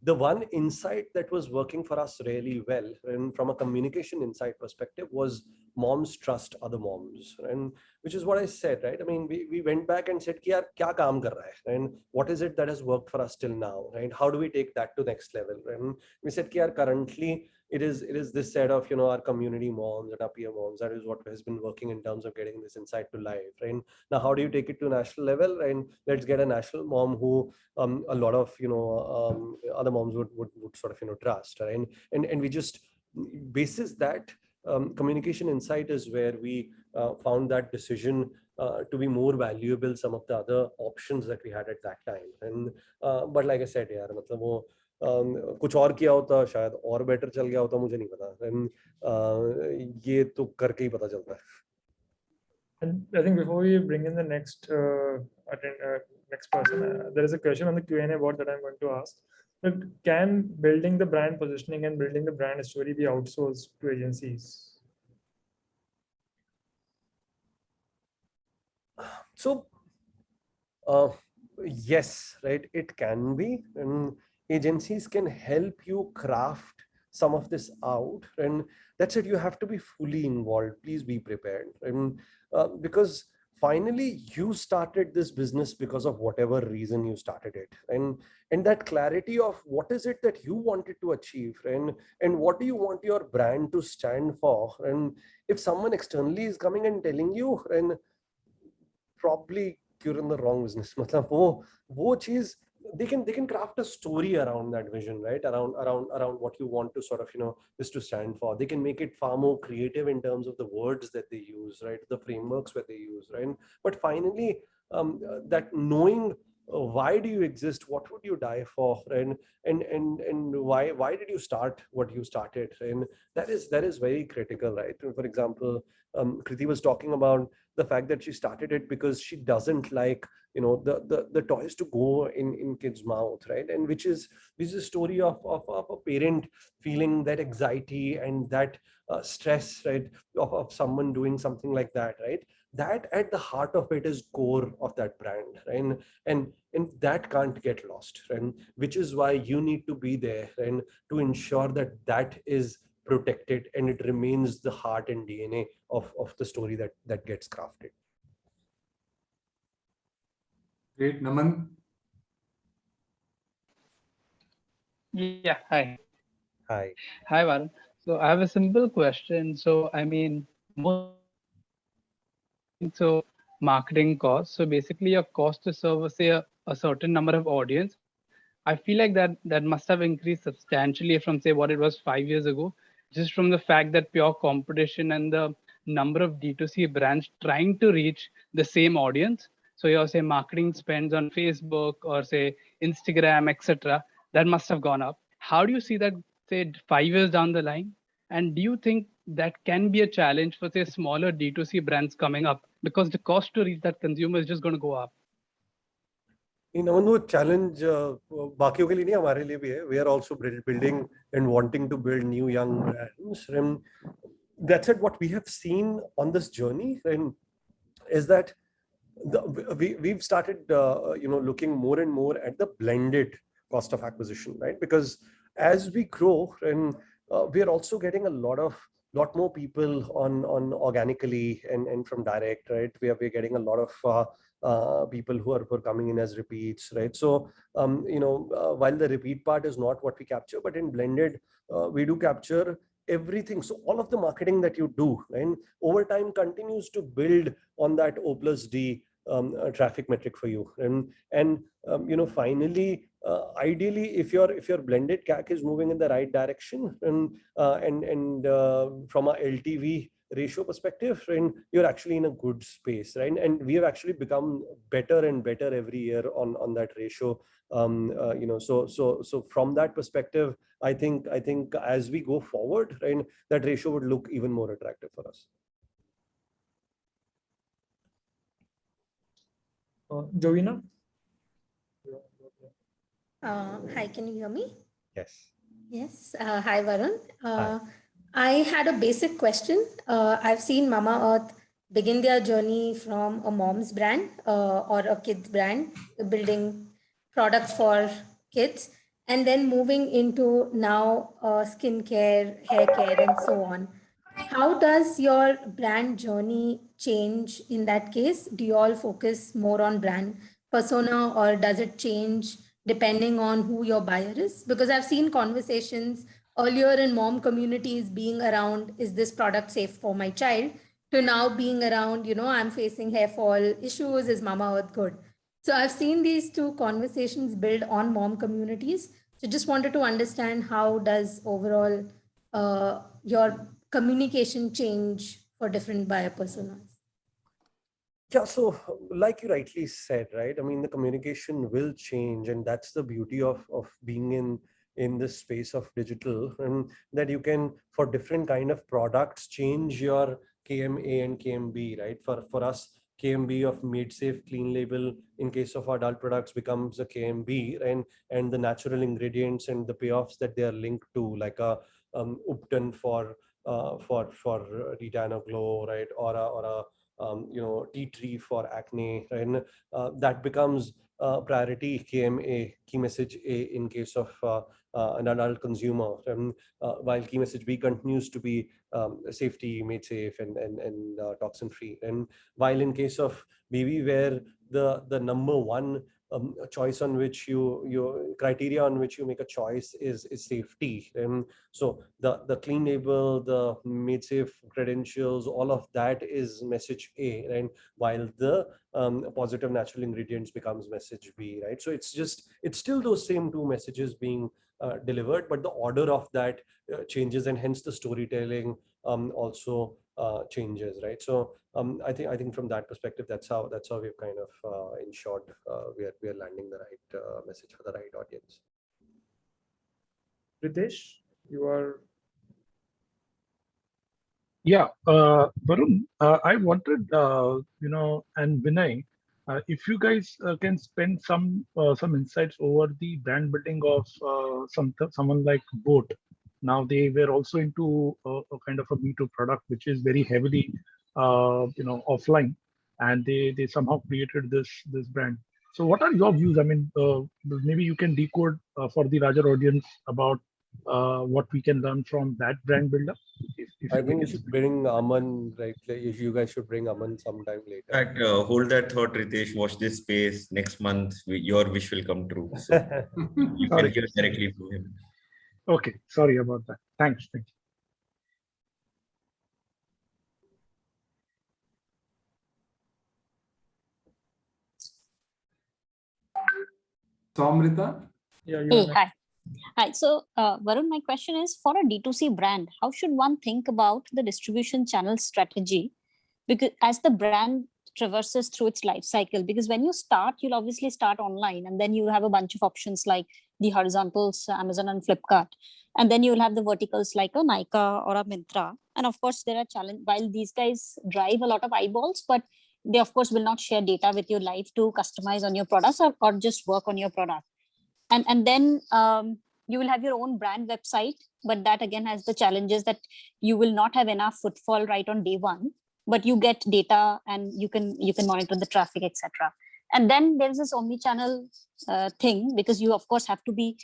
the one insight that was working for us really well, and from a communication insight perspective, was moms trust other moms, and which is what I said, right? I mean, we went back and said, yaar, kya kaam kar raha hai? And what is it that has worked for us till now, right? How do we take that to next level? And we said, yaar, currently it is this set of, our community moms and our peer moms. That is what has been working in terms of getting this insight to life, right? Now, how do you take it to national level? And let's get a national mom who a lot of, other moms would sort of, trust, right? And we just, basis that communication insight is where we found that decision to be more valuable some of the other options that we had at that time. And but like I said, यार, मतलब वो कुछ और किया होता शायद और better चल गया होता, मुझे नहीं पता. And ये तो करके ही पता चलता है. And I think before we bring in the next next person, there is a question on the Q&A board that I'm going to ask. But can building the brand positioning and building the brand story be outsourced to agencies? So, yes, right, it can be, and agencies can help you craft some of this out, and that's it. You have to be fully involved. Please be prepared, and because finally you started this business because of whatever reason you started it, and that clarity of what is it that you wanted to achieve, and what do you want your brand to stand for, and if someone externally is coming and telling you, and probably you're in the wrong business. मतलब वो चीज, they can craft a story around that vision, right? Around what you want to sort of, this to stand for. They can make it far more creative in terms of the words that they use, right? The frameworks that they use, right? But finally, that knowing why do you exist, what would you die for, and why did you start what you started, and that is very critical, right? For example, Kriti was talking about the fact that she started it because she doesn't like, the toys to go in kids' mouth, right? And which is a story of a parent feeling that anxiety and that stress, right, of someone doing something like that, right? That at the heart of it is core of that brand, right? And that can't get lost, right? Which is why you need to be there, and to ensure that that is protected and it remains the heart and DNA of the story that gets crafted. Great, Naman. Yeah, hi. Hi, Varun. So I have a simple question. So I mean, so marketing costs. So basically, your cost to serve, say, a certain number of audience I feel like that must have increased substantially from say what it was 5 years ago, just from the fact that pure competition and the number of D2C brands trying to reach the same audience. So your say marketing spends on Facebook or say Instagram, etc., that must have gone up. How do you see that say 5 years down the line? And do you think that can be a challenge for say smaller D2C brands coming up because the cost to reach that consumer is just going to go up? वो challenge बाकियों के लिए नहीं हमारे लिए भी है. We are also building and wanting to build new young brands. And that's it. What we have seen on this journey and is that we've started looking more and more at the blended cost of acquisition, right? Because as we grow and we are also getting a lot more people on organically and from direct, right? We're getting a lot of people who are coming in as repeats, right? So while the repeat part is not what we capture, but in blended we do capture everything. So all of the marketing that you do, right, over time continues to build on that O+D traffic metric for you. And finally, ideally, if your blended CAC is moving in the right direction and from a LTV ratio perspective, and you're actually in a good space, right? And we have actually become better and better every year on that ratio. So from that perspective, I think as we go forward, right, that ratio would look even more attractive for us. Jovina? Hi, can you hear me? Yes. Yes. Hi, Varun. Hi. I had a basic question. I've seen Mamaearth begin their journey from a mom's brand or a kid's brand, building products for kids, and then moving into now skincare, hair care, and so on. How does your brand journey change in that case? Do you all focus more on brand persona or does it change depending on who your buyer is? Because I've seen conversations earlier in mom communities being around, is this product safe for my child? To now being around, I'm facing hair fall issues, is Mamaearth good? So I've seen these two conversations build on mom communities. So just wanted to understand how does overall your communication change for different buyer personas? Yeah, so like you rightly said, right? I mean, the communication will change, and that's the beauty of being in this space of digital, and that you can, for different kind of products, change your KMA and KMB, right? For us, KMB of Made Safe Clean Label in case of adult products becomes a KMB, and the natural ingredients and the payoffs that they are linked to, like a Upton for Retano Glow, right? Or a tea tree for acne, and that becomes priority KMA, key message A, in case of an adult consumer, while key message B continues to be safety, made safe, and toxin free. And while in case of baby, where the number one choice on which your criteria on which you make a choice is safety, and so the clean label, the made safe credentials, all of that is message A, right? While the positive natural ingredients becomes message B, right? So it's still those same two messages being delivered, but the order of that changes, and hence the storytelling also changes, right? So I think from that perspective, that's how we've kind of ensured we are landing the right message for the right audience. Ritesh, you are. Yeah, Varun, I wanted, and Vinay, if you guys can spend some insights over the brand building of someone like Boat. Now they were also into a kind of a Me2 product, which is very heavily, offline, and they somehow created this brand. So what are your views? I mean, maybe you can decode for the larger audience about what we can learn from that brand builder. If I think you should bring Aman, right? Like, you guys should bring Aman sometime later. In fact, hold that thought, Ritesh. Watch this space. Next month, your wish will come true. So you can hear directly from him. Okay, sorry about that. Thanks. So Amrita? Yeah, you Hey, are next. hi. Hi. So, Varun, my question is for a D2C brand, how should one think about the distribution channel strategy? Because as the brand traverses through its life cycle, because when you start, you'll obviously start online and then you have a bunch of options like the horizontals, Amazon and Flipkart. And then you'll have the verticals like a Nykaa or a Myntra. And of course, there are challenges while these guys drive a lot of eyeballs, but they of course will not share data with you live to customize on your products or just work on your product. And then you will have your own brand website, but that again has the challenges that you will not have enough footfall right on day one, but you get data and you can monitor the traffic, etc. And then there's this omni-channel thing, because you of course have to be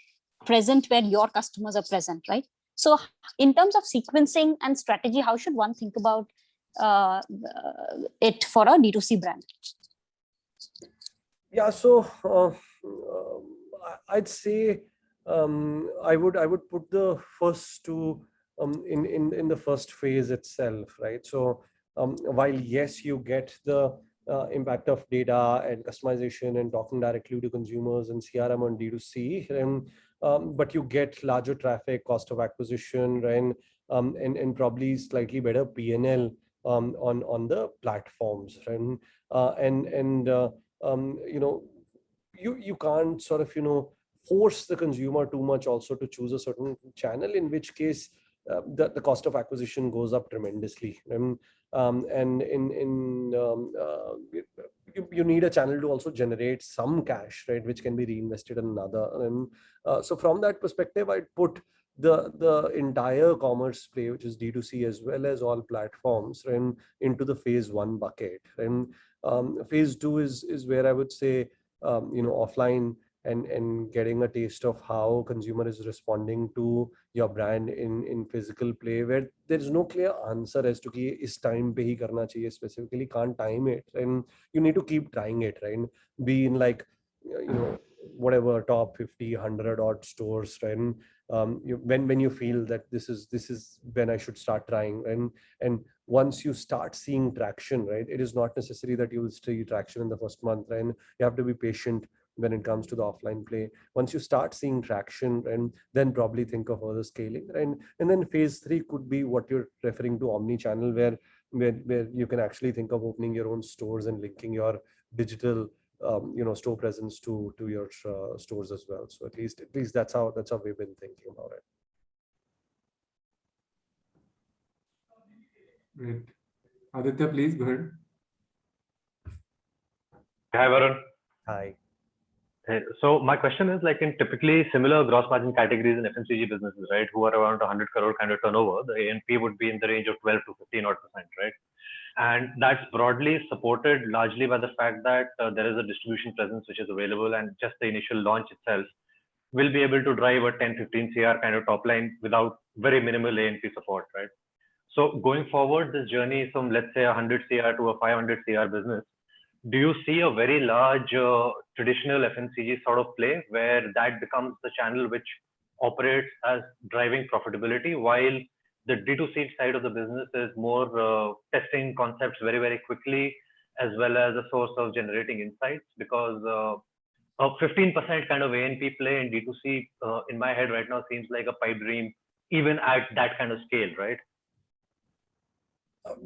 present where your customers are present, right? So in terms of sequencing and strategy, how should one think about it for a D2C brand? Yeah, so I'd say I would put the first two in the first phase itself, right? So while yes, you get the impact of data and customization and talking directly to consumers and CRM on D2C, but you get larger traffic, cost of acquisition, right? And probably slightly better P&L on the platforms, right? You know, you can't sort of, you know, force the consumer too much also to choose a certain channel, in which case the cost of acquisition goes up tremendously. And you need a channel to also generate some cash, right, which can be reinvested in another. And so from that perspective, I'd put the entire commerce play, which is D2C as well as all platforms, right, into the phase one bucket. And phase two is where I would say, you know, offline and getting a taste of how consumer is responding to your brand in physical play, where there is no clear answer as to ki is time pe hi karna chahiye, specifically can't time it, and you need to keep trying it, right? Be in like, you know, whatever top 50, 100 odd stores, right? When you feel that this is when I should start trying, and once you start seeing traction, right, it is not necessary that you will see traction in the first month, right? And you have to be patient when it comes to the offline play. Once you start seeing traction, and then probably think of further scaling, and then phase three could be what you're referring to, omni-channel, where you can actually think of opening your own stores and linking your digital you know, store presence to your stores as well. So at least that's how we've been thinking about it. Great. Aditya, please go ahead. Hi, Varun. Hi. So my question is, like, in typically similar gross margin categories in FMCG businesses, right, who are around 100 crore kind of turnover, the A&P would be in the range of 12 to 15 odd %, right? And that's broadly supported largely by the fact that there is a distribution presence which is available, and just the initial launch itself will be able to drive a 10-15 CR kind of top line without very minimal A&P support, right? So going forward, this journey from, let's say, 100 CR to a 500 CR business, do you see a very large traditional FMCG sort of play where that becomes the channel which operates as driving profitability, while the D2C side of the business is more testing concepts very, very quickly, as well as a source of generating insights? Because a 15% kind of A&P play in D2C in my head right now seems like a pipe dream, even at that kind of scale, right?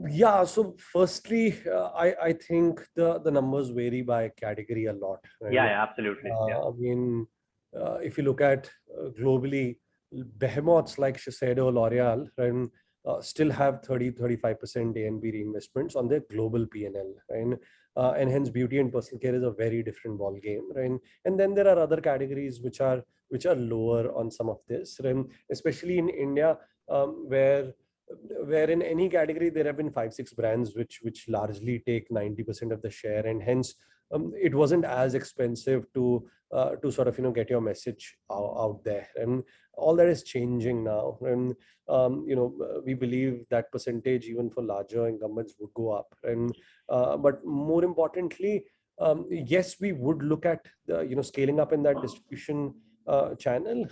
Yeah, so firstly, I think the numbers vary by category a lot, right? Yeah, absolutely. I mean, if you look at globally, behemoths like Shiseido, L'Oreal, right, still have 30-35% A&P reinvestments on their global P&L, right? And hence beauty and personal care is a very different ball game, right? And then there are other categories which are lower on some of this, right? Especially in India, where in any category there have been 5-6 brands which largely take 90% of the share, and hence it wasn't as expensive to sort of, you know, get your message out there, and all that is changing now. And you know, we believe that percentage even for larger incumbents would go up. And but more importantly, yes, we would look at the, you know, scaling up in that distribution channel,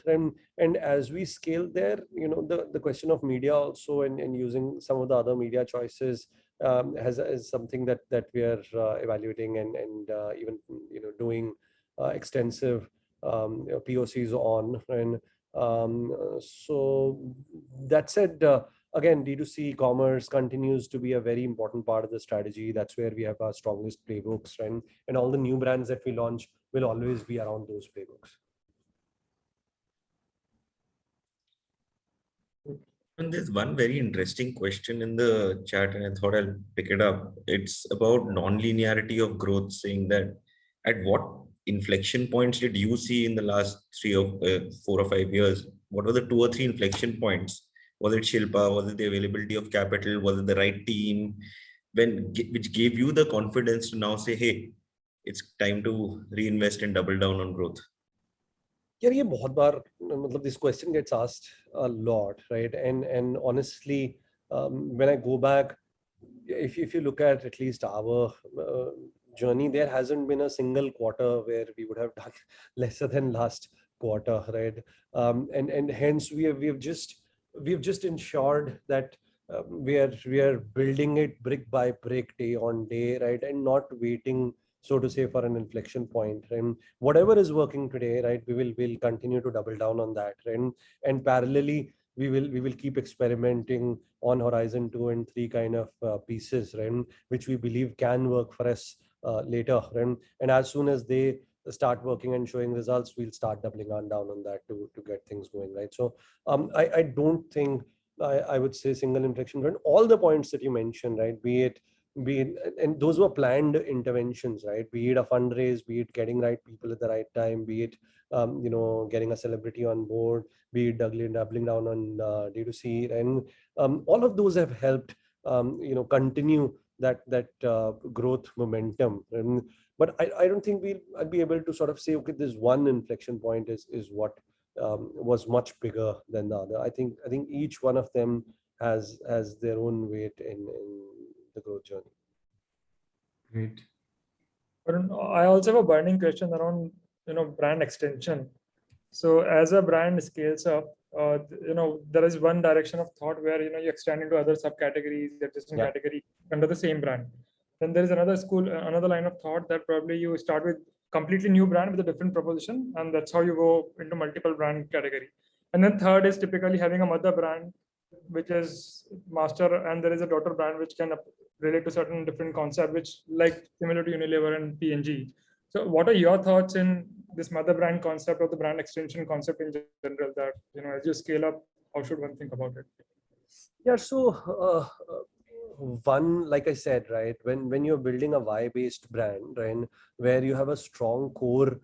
and as we scale there, you know, the question of media also, and using some of the other media choices is something that we are evaluating, and even, you know, doing extensive POCs on. And so that said, again, D2C commerce continues to be a very important part of the strategy. That's where we have our strongest playbooks, right? And all the new brands that we launch will always be around those playbooks. And there's one very interesting question in the chat, and I thought I'll pick it up. It's about non-linearity of growth, saying that at what inflection points did you see in the last 4 or 5 years? What were the 2 or 3 inflection points? Was it Shilpa? Was it the availability of capital? Was it the right team? Which gave you the confidence to now say, hey, it's time to reinvest and double down on growth? Yeah, ये बहुत बार मतलब this question gets asked a lot, right? And honestly, when I go back, if you look at least our journey, there hasn't been a single quarter where we would have done lesser than last quarter, right? And hence we've just ensured that we are building it brick by brick, day on day, right? And not waiting, so to say, for an inflection point. And whatever is working today, right, we'll continue to double down on that. And parallelly, we will keep experimenting on Horizon 2 and 3 kind of pieces, right, which we believe can work for us later. Right? And as soon as they start working and showing results, we'll start doubling down on that to get things going, right? So I don't think I would say single inflection point. All the points that you mentioned, right, be it, and those were planned interventions, right? Be it a fundraise, be it getting right people at the right time, be it getting a celebrity on board, be it doubling down on D2C, and all of those have helped continue that growth momentum. But I don't think I'd be able to sort of say, okay, this one inflection point is what was much bigger than the other. I think each one of them has their own weight in the growth journey. Great. But I also have a burning question around brand extension. So as a brand scales up, there is one direction of thought where you extend into other subcategories, adjacent category under the same brand. Then there is another line of thought that probably you start with completely new brand with a different proposition, and that's how you go into multiple brand category. And then third is typically having a mother brand which is master, and there is a daughter brand which can relate to certain different concept, which like similar to Unilever and P&G. So what are your thoughts in this mother brand concept or the brand extension concept in general, that as you scale up, how should one think about it? Yeah, so one, like I said, right, when you're building a why-based brand, right, where you have a strong core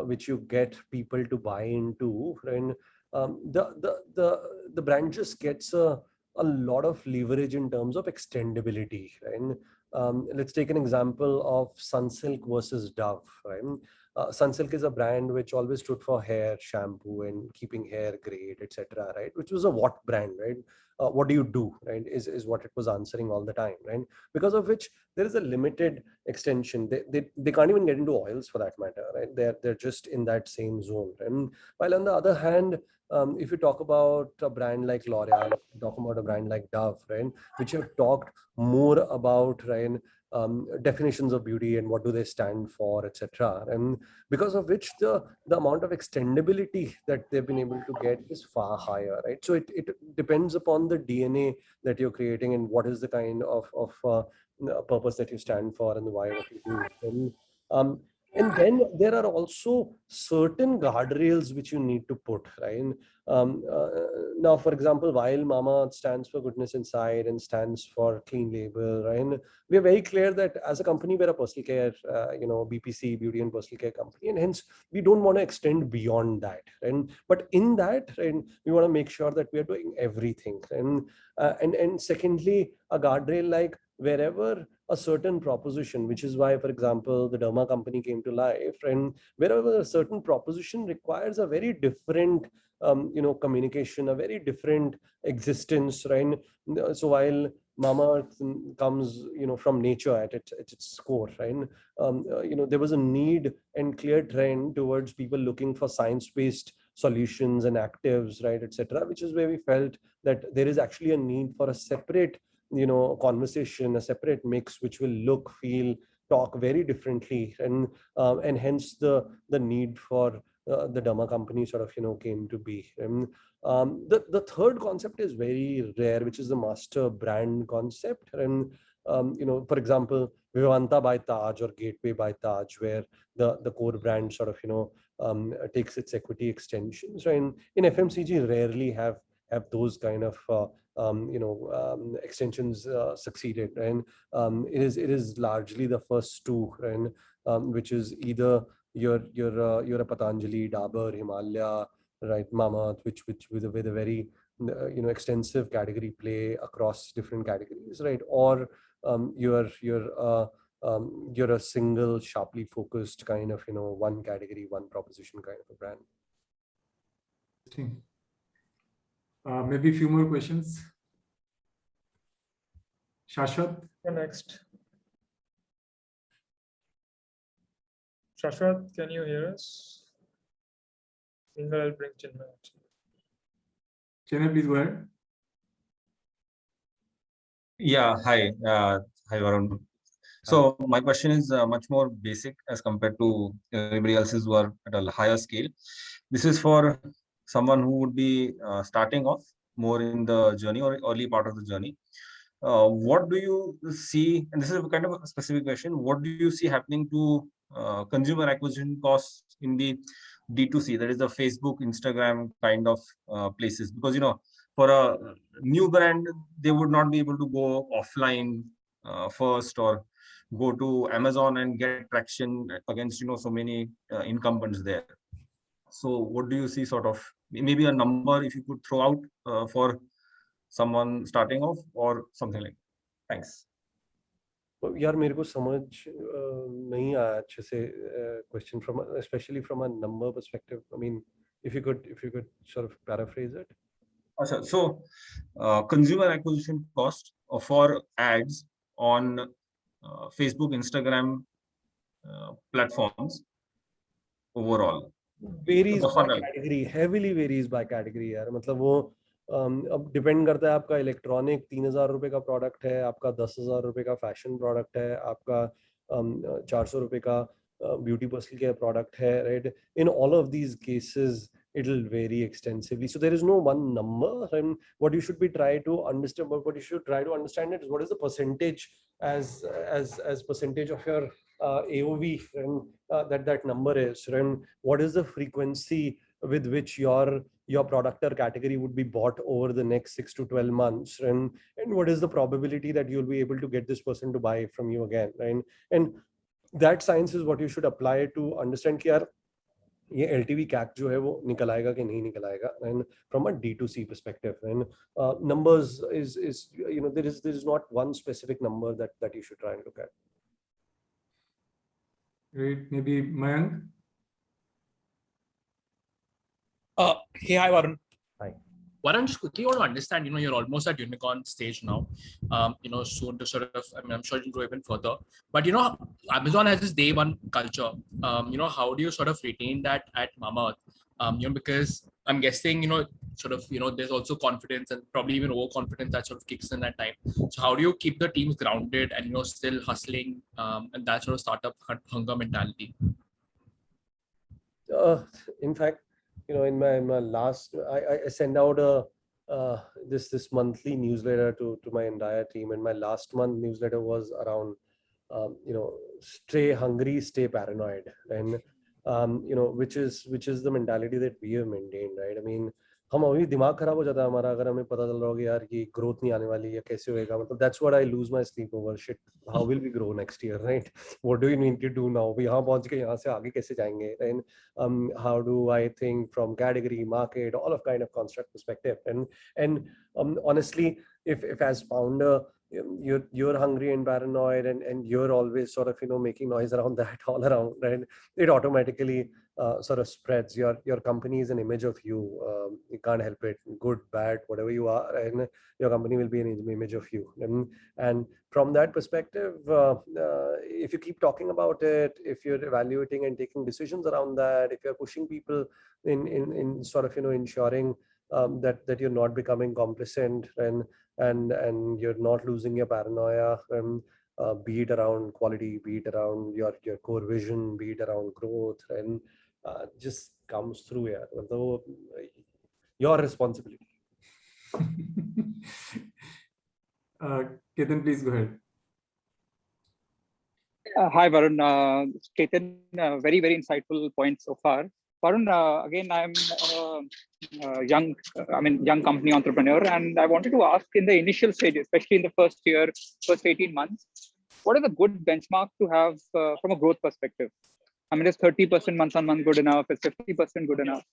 which you get people to buy into, right, the brand just gets a lot of leverage in terms of extendability, right? Let's take an example of Sunsilk versus Dove, right? Sunsilk is a brand which always stood for hair shampoo and keeping hair great, etc., right? Which was a what brand, right? What do you do, right? Is what it was answering all the time, right? Because of which there is a limited extension. They can't even get into oils for that matter, right? They're just in that same zone. And while on the other hand, if you talk about a brand like L'Oreal, talk about a brand like Dove, right, which have talked more about, right, definitions of beauty and what do they stand for, etc. And because of which the amount of extendability that they've been able to get is far higher, right? So it depends upon the DNA that you're creating and what is the kind of purpose that you stand for and the why what you do. And then there are also certain guardrails which you need to put, right? Now, for example, while Mamaearth stands for goodness inside and stands for clean label, right? We are very clear that as a company, we're a personal care, BPC, beauty and personal care company, and hence we don't want to extend beyond that. And but in that, right, we want to make sure that we are doing everything. And secondly, a guardrail like wherever a certain proposition, which is why, for example, the Derma company came to life, and wherever a certain proposition requires a very different communication, a very different existence, right? So while Mamaearth comes, from nature at its core, right? There was a need and clear trend towards people looking for science-based solutions and actives, right, etc., which is where we felt that there is actually a need for a separate conversation, a separate mix, which will look, feel, talk very differently, and hence the need for the Derma company sort of came to be. And the third concept is very rare, which is the master brand concept. And for example, Vivanta by Taj or Gateway by Taj, where the core brand sort of takes its equity extensions. Right? In FMCG, rarely have those kind of extensions succeeded. And it is largely the first two, and which is either your a Patanjali, Dabur, Himalaya, right, Mamaearth, which with a very extensive category play across different categories, right, or you're a single sharply focused kind of one category, one proposition kind of a brand. Interesting. Maybe a few more questions. Shashwat? Next. Shashwat, can you hear us? I'll bring Chinmay. Chinmay, please go ahead. Yeah, hi. Hi, Varun. So my question is much more basic as compared to everybody else's who are at a higher scale. This is for someone who would be starting off more in the journey or early part of the journey. What do you see, and this is a kind of a specific question, what do you see happening to consumer acquisition costs in the D2C, that is the Facebook, Instagram kind of places? Because, for a new brand, they would not be able to go offline first or go to Amazon and get traction against, so many incumbents there. So what do you see sort of, maybe a number if you could throw out for someone starting off or something like that? Thanks. यार मेरे को समझ नहीं आया अच्छे से question from especially from a number perspective. I mean, if you could sort of paraphrase it. So consumer acquisition cost for ads on Facebook, Instagram platforms overall varies by category, heavily varies by category यार. मतलब वो अब depend करता है, आपका electronic 3,000 रुपए का product है, आपका 10,000 रुपए का फैशन प्रोडक्ट है, आपका 400 रुपए का ब्यूटी पर्सनल केयर प्रोडक्ट है, right? In all of these cases it'll vary extensively. So there is no one number. And what you should try to understand is what is the percentage as percentage of your AOV, and that number is, and what is the frequency with which your product or category would be bought over the next 6 to 12 months, and what is the probability that you'll be able to get this person to buy from you again, right? And that science is what you should apply to understand कि यार ये LTV CAC जो है वो निकल आएगा कि नहीं निकल आएगा, and from a D2C perspective, and numbers is there is not one specific number that you should try and look at. Great. Maybe Mayank? Hey, hi, Varun. Hi. Varun, just quickly want to understand, you're almost at unicorn stage now, soon to sort of, I'm sure you'll go even further, but Amazon has this day one culture, how do you sort of retain that at Mamaearth? Because I'm guessing, there's also confidence and probably even overconfidence that sort of kicks in that time. So how do you keep the teams grounded and, still hustling and that sort of startup hunger mentality? In fact, in my last, I send out this monthly newsletter to my entire team, and my last month newsletter was around stay hungry, stay paranoid, and which is the mentality that we have maintained, right? I mean, हम अभी दिमाग खराब हो जाता है हमारा अगर हमें पता चल रहा हो कि यार ये ग्रोथ नहीं आने वाली है, कैसे होएगा, मतलब that's what I lose my sleep over. Shit, how will we grow next year, right? What do we need to do now? यहाँ पहुंच के यहाँ से आगे कैसे जाएंगे? And how do I think from category, market, all of kind of construct perspective, and honestly, if as founder you're hungry and paranoid and you're always sort of making noise around that all around, right? It automatically sort of spreads. Your company is an image of you. You can't help it, good, bad, whatever you are, and your company will be an image of you. And from that perspective, if you keep talking about it, if you're evaluating and taking decisions around that, if you're pushing people in sort of ensuring that you're not becoming complacent and you're not losing your paranoia, be it around quality, be it around your core vision, be it around growth, just comes through here. So, your responsibility. Ketan, please go ahead. Hi, Varun. Ketan, very, very insightful point so far. Varun, again, I'm young company entrepreneur, and I wanted to ask in the initial stage, especially in the first year, first 18 months, what is a good benchmark to have from a growth perspective? I mean, is 30% month on month good enough? Is 50% good enough?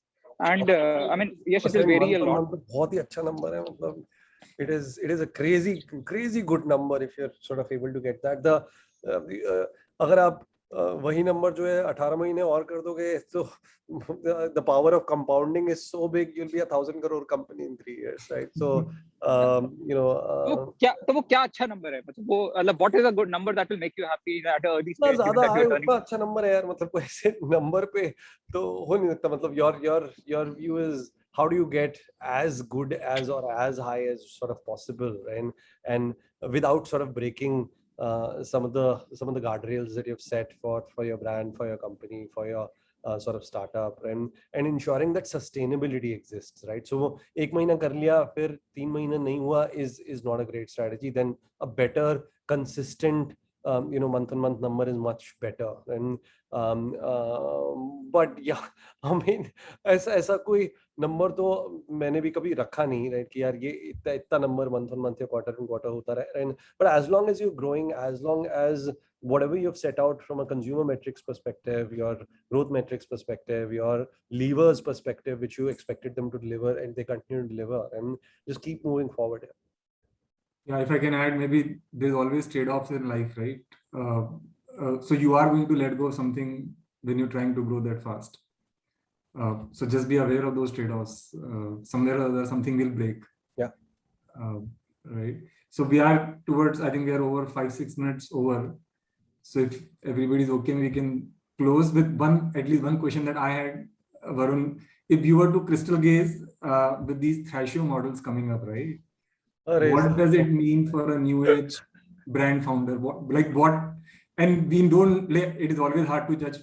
And I mean, yes, it will vary a lot. बहुत ही अच्छा number है, मतलब it is a crazy good number if you're sort of able to get that. अगर आप वही number जो है 18 महीने और कर दोगे तो the power of compounding is so big, you'll be 1,000 crore company in 3 years, right? So you know, तो वो क्या अच्छा नंबर है, मतलब वो what is a good number that will make you happy at an early stage? ज़्यादा आए उतना अच्छा नंबर है यार, मतलब कोई ऐसे नंबर पे तो हो नहीं सकता. मतलब your view is how do you get as good as or as high as sort of possible, right? And without sort of breaking some of the guardrails that you've set for your brand, for your company, for your sort of startup, and ensuring that sustainability exists, right? So एक महीना कर लिया फिर 3 महीना नहीं हुआ is not a great strategy. Then a better consistent month on month number is much better. And but yeah, I mean ऐसा कोई नंबर तो मैंने भी कभी रखा नहीं, right? कि यार ये इतना नंबर month on month या quarter on quarter होता रहे. But as long as you're growing, as long as whatever you've set out from a consumer metrics perspective, your growth metrics perspective, your levers perspective, which you expected them to deliver, and they continue to deliver, and just keep moving forward. Yeah, if I can add, maybe there's always trade-offs in life, right? So you are going to let go of something when you're trying to grow that fast. So just be aware of those trade-offs. Somewhere or other, something will break. Yeah. Right. So we are towards, I think we are over 5-6 minutes over. So if everybody's okay, we can close with at least one question that I had, Varun. If you were to crystal gaze with these Thrasio models coming up, right? What does it mean for a new age brand founder? And we don't, it is always hard to judge,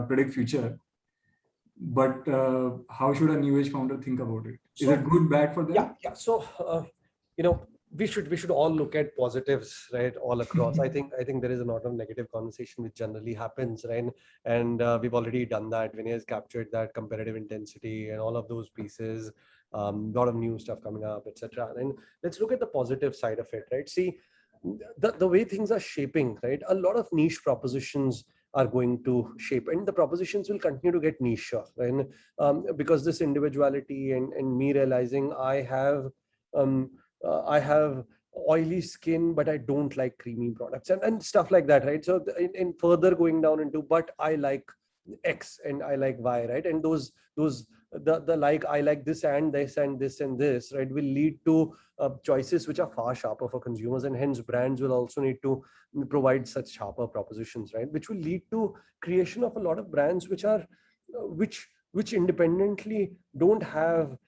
predict future. But how should a new age founder think about it? Is it good, bad for them? Yeah. So, we should all look at positives, right, all across. I think there is a lot of negative conversation which generally happens, right? And we've already done that. Vinay has captured that competitive intensity and all of those pieces. A lot of new stuff coming up, etc. And let's look at the positive side of it, right? See, the way things are shaping, right? A lot of niche propositions are going to shape, and the propositions will continue to get niche, right? Because this individuality and me realizing I have oily skin, but I don't like creamy products and stuff like that, right? So in further going down into, but I like X and I like Y, right? And the like, I like this and this and this and this, right, will lead to choices which are far sharper for consumers, and hence brands will also need to provide such sharper propositions, right? Which will lead to creation of a lot of brands which are which independently don't have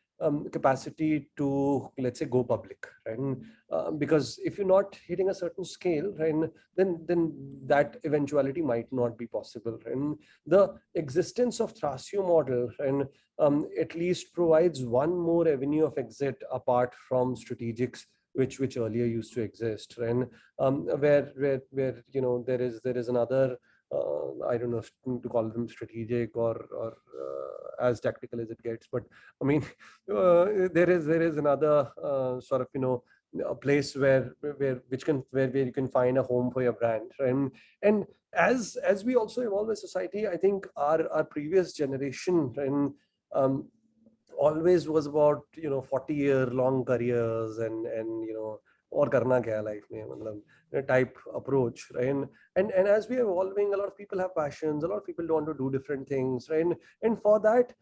capacity to, let's say, go public, right? Because if you're not hitting a certain scale, right, then that eventuality might not be possible. And the existence of Thrasio model and at least provides one more avenue of exit apart from strategics, which earlier used to exist, and where there is another I don't know to call them strategic or as tactical as it gets, but I mean there is another sort of a place where you can find a home for your brand, and as we also evolve as society, I think our previous generation and always was about 40-year long careers and और करना क्या है life में, मतलब type approach, right? And as we are evolving, a lot of people have passions, a lot of people want to do different things, right? And for that,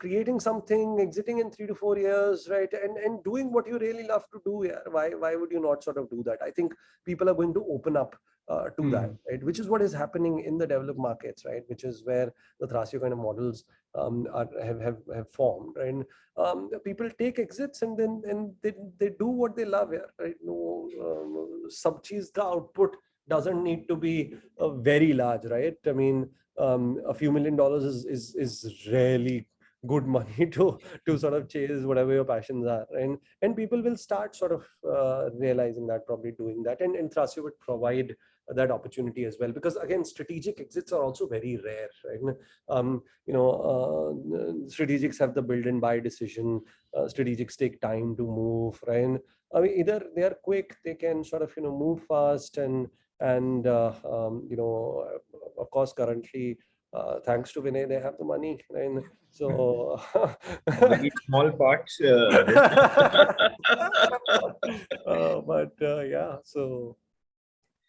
creating something, exiting in 3 to 4 years, right? And doing what you really love to do, yeah. Why would you not sort of do that? I think people are going to open up to that, right? Which is what is happening in the developed markets, right? Which is where the Thrasio kind of models have formed, right? People take exits and then they do what they love, yeah, right? No, सब चीज का output doesn't need to be very large, right? I mean, a few $1 million is really good money to sort of chase whatever your passions are, and people will start sort of realizing that, probably doing that, and Thrasio would provide that opportunity as well, because again, strategic exits are also very rare, right? Strategics have the build and buy decision. Strategics take time to move, right? I mean, either they are quick, they can sort of move fast, and of course, currently, thanks to Vinay, they have the money, right? So very small parts. But yeah, so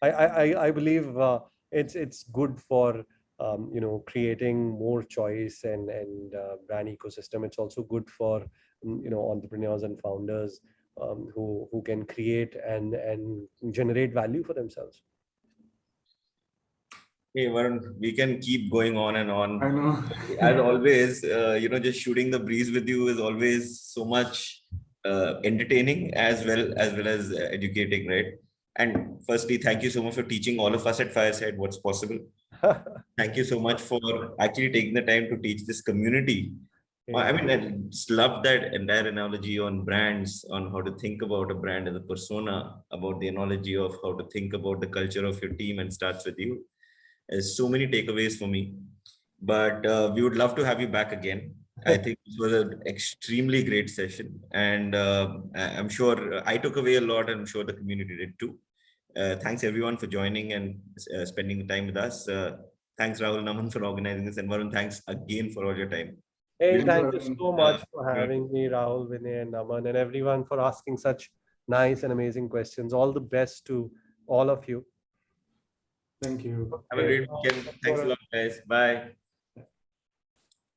I believe it's good for creating more choice and brand ecosystem. It's also good for entrepreneurs and founders who can create and generate value for themselves. Hey, Varun, we can keep going on and on. I know. As always, just shooting the breeze with you is always so much entertaining as well as educating, right? And firstly, thank you so much for teaching all of us at Fireside what's possible. Thank you so much for actually taking the time to teach this community. Yeah. I mean, I just love that entire analogy on brands, on how to think about a brand as a persona, about the analogy of how to think about the culture of your team, and starts with you. There's so many takeaways for me, but we would love to have you back again. I think this was an extremely great session, and I'm sure I took away a lot, and I'm sure the community did too. Thanks everyone for joining and spending the time with us. Thanks Rahul, Naman, for organizing this, and Varun, thanks again for all your time. Hey, thank you so much for having me, Rahul, Vinay, and Naman, and everyone for asking such nice and amazing questions. All the best to all of you. Thank you. Have a great weekend. Thanks a lot, guys. Bye.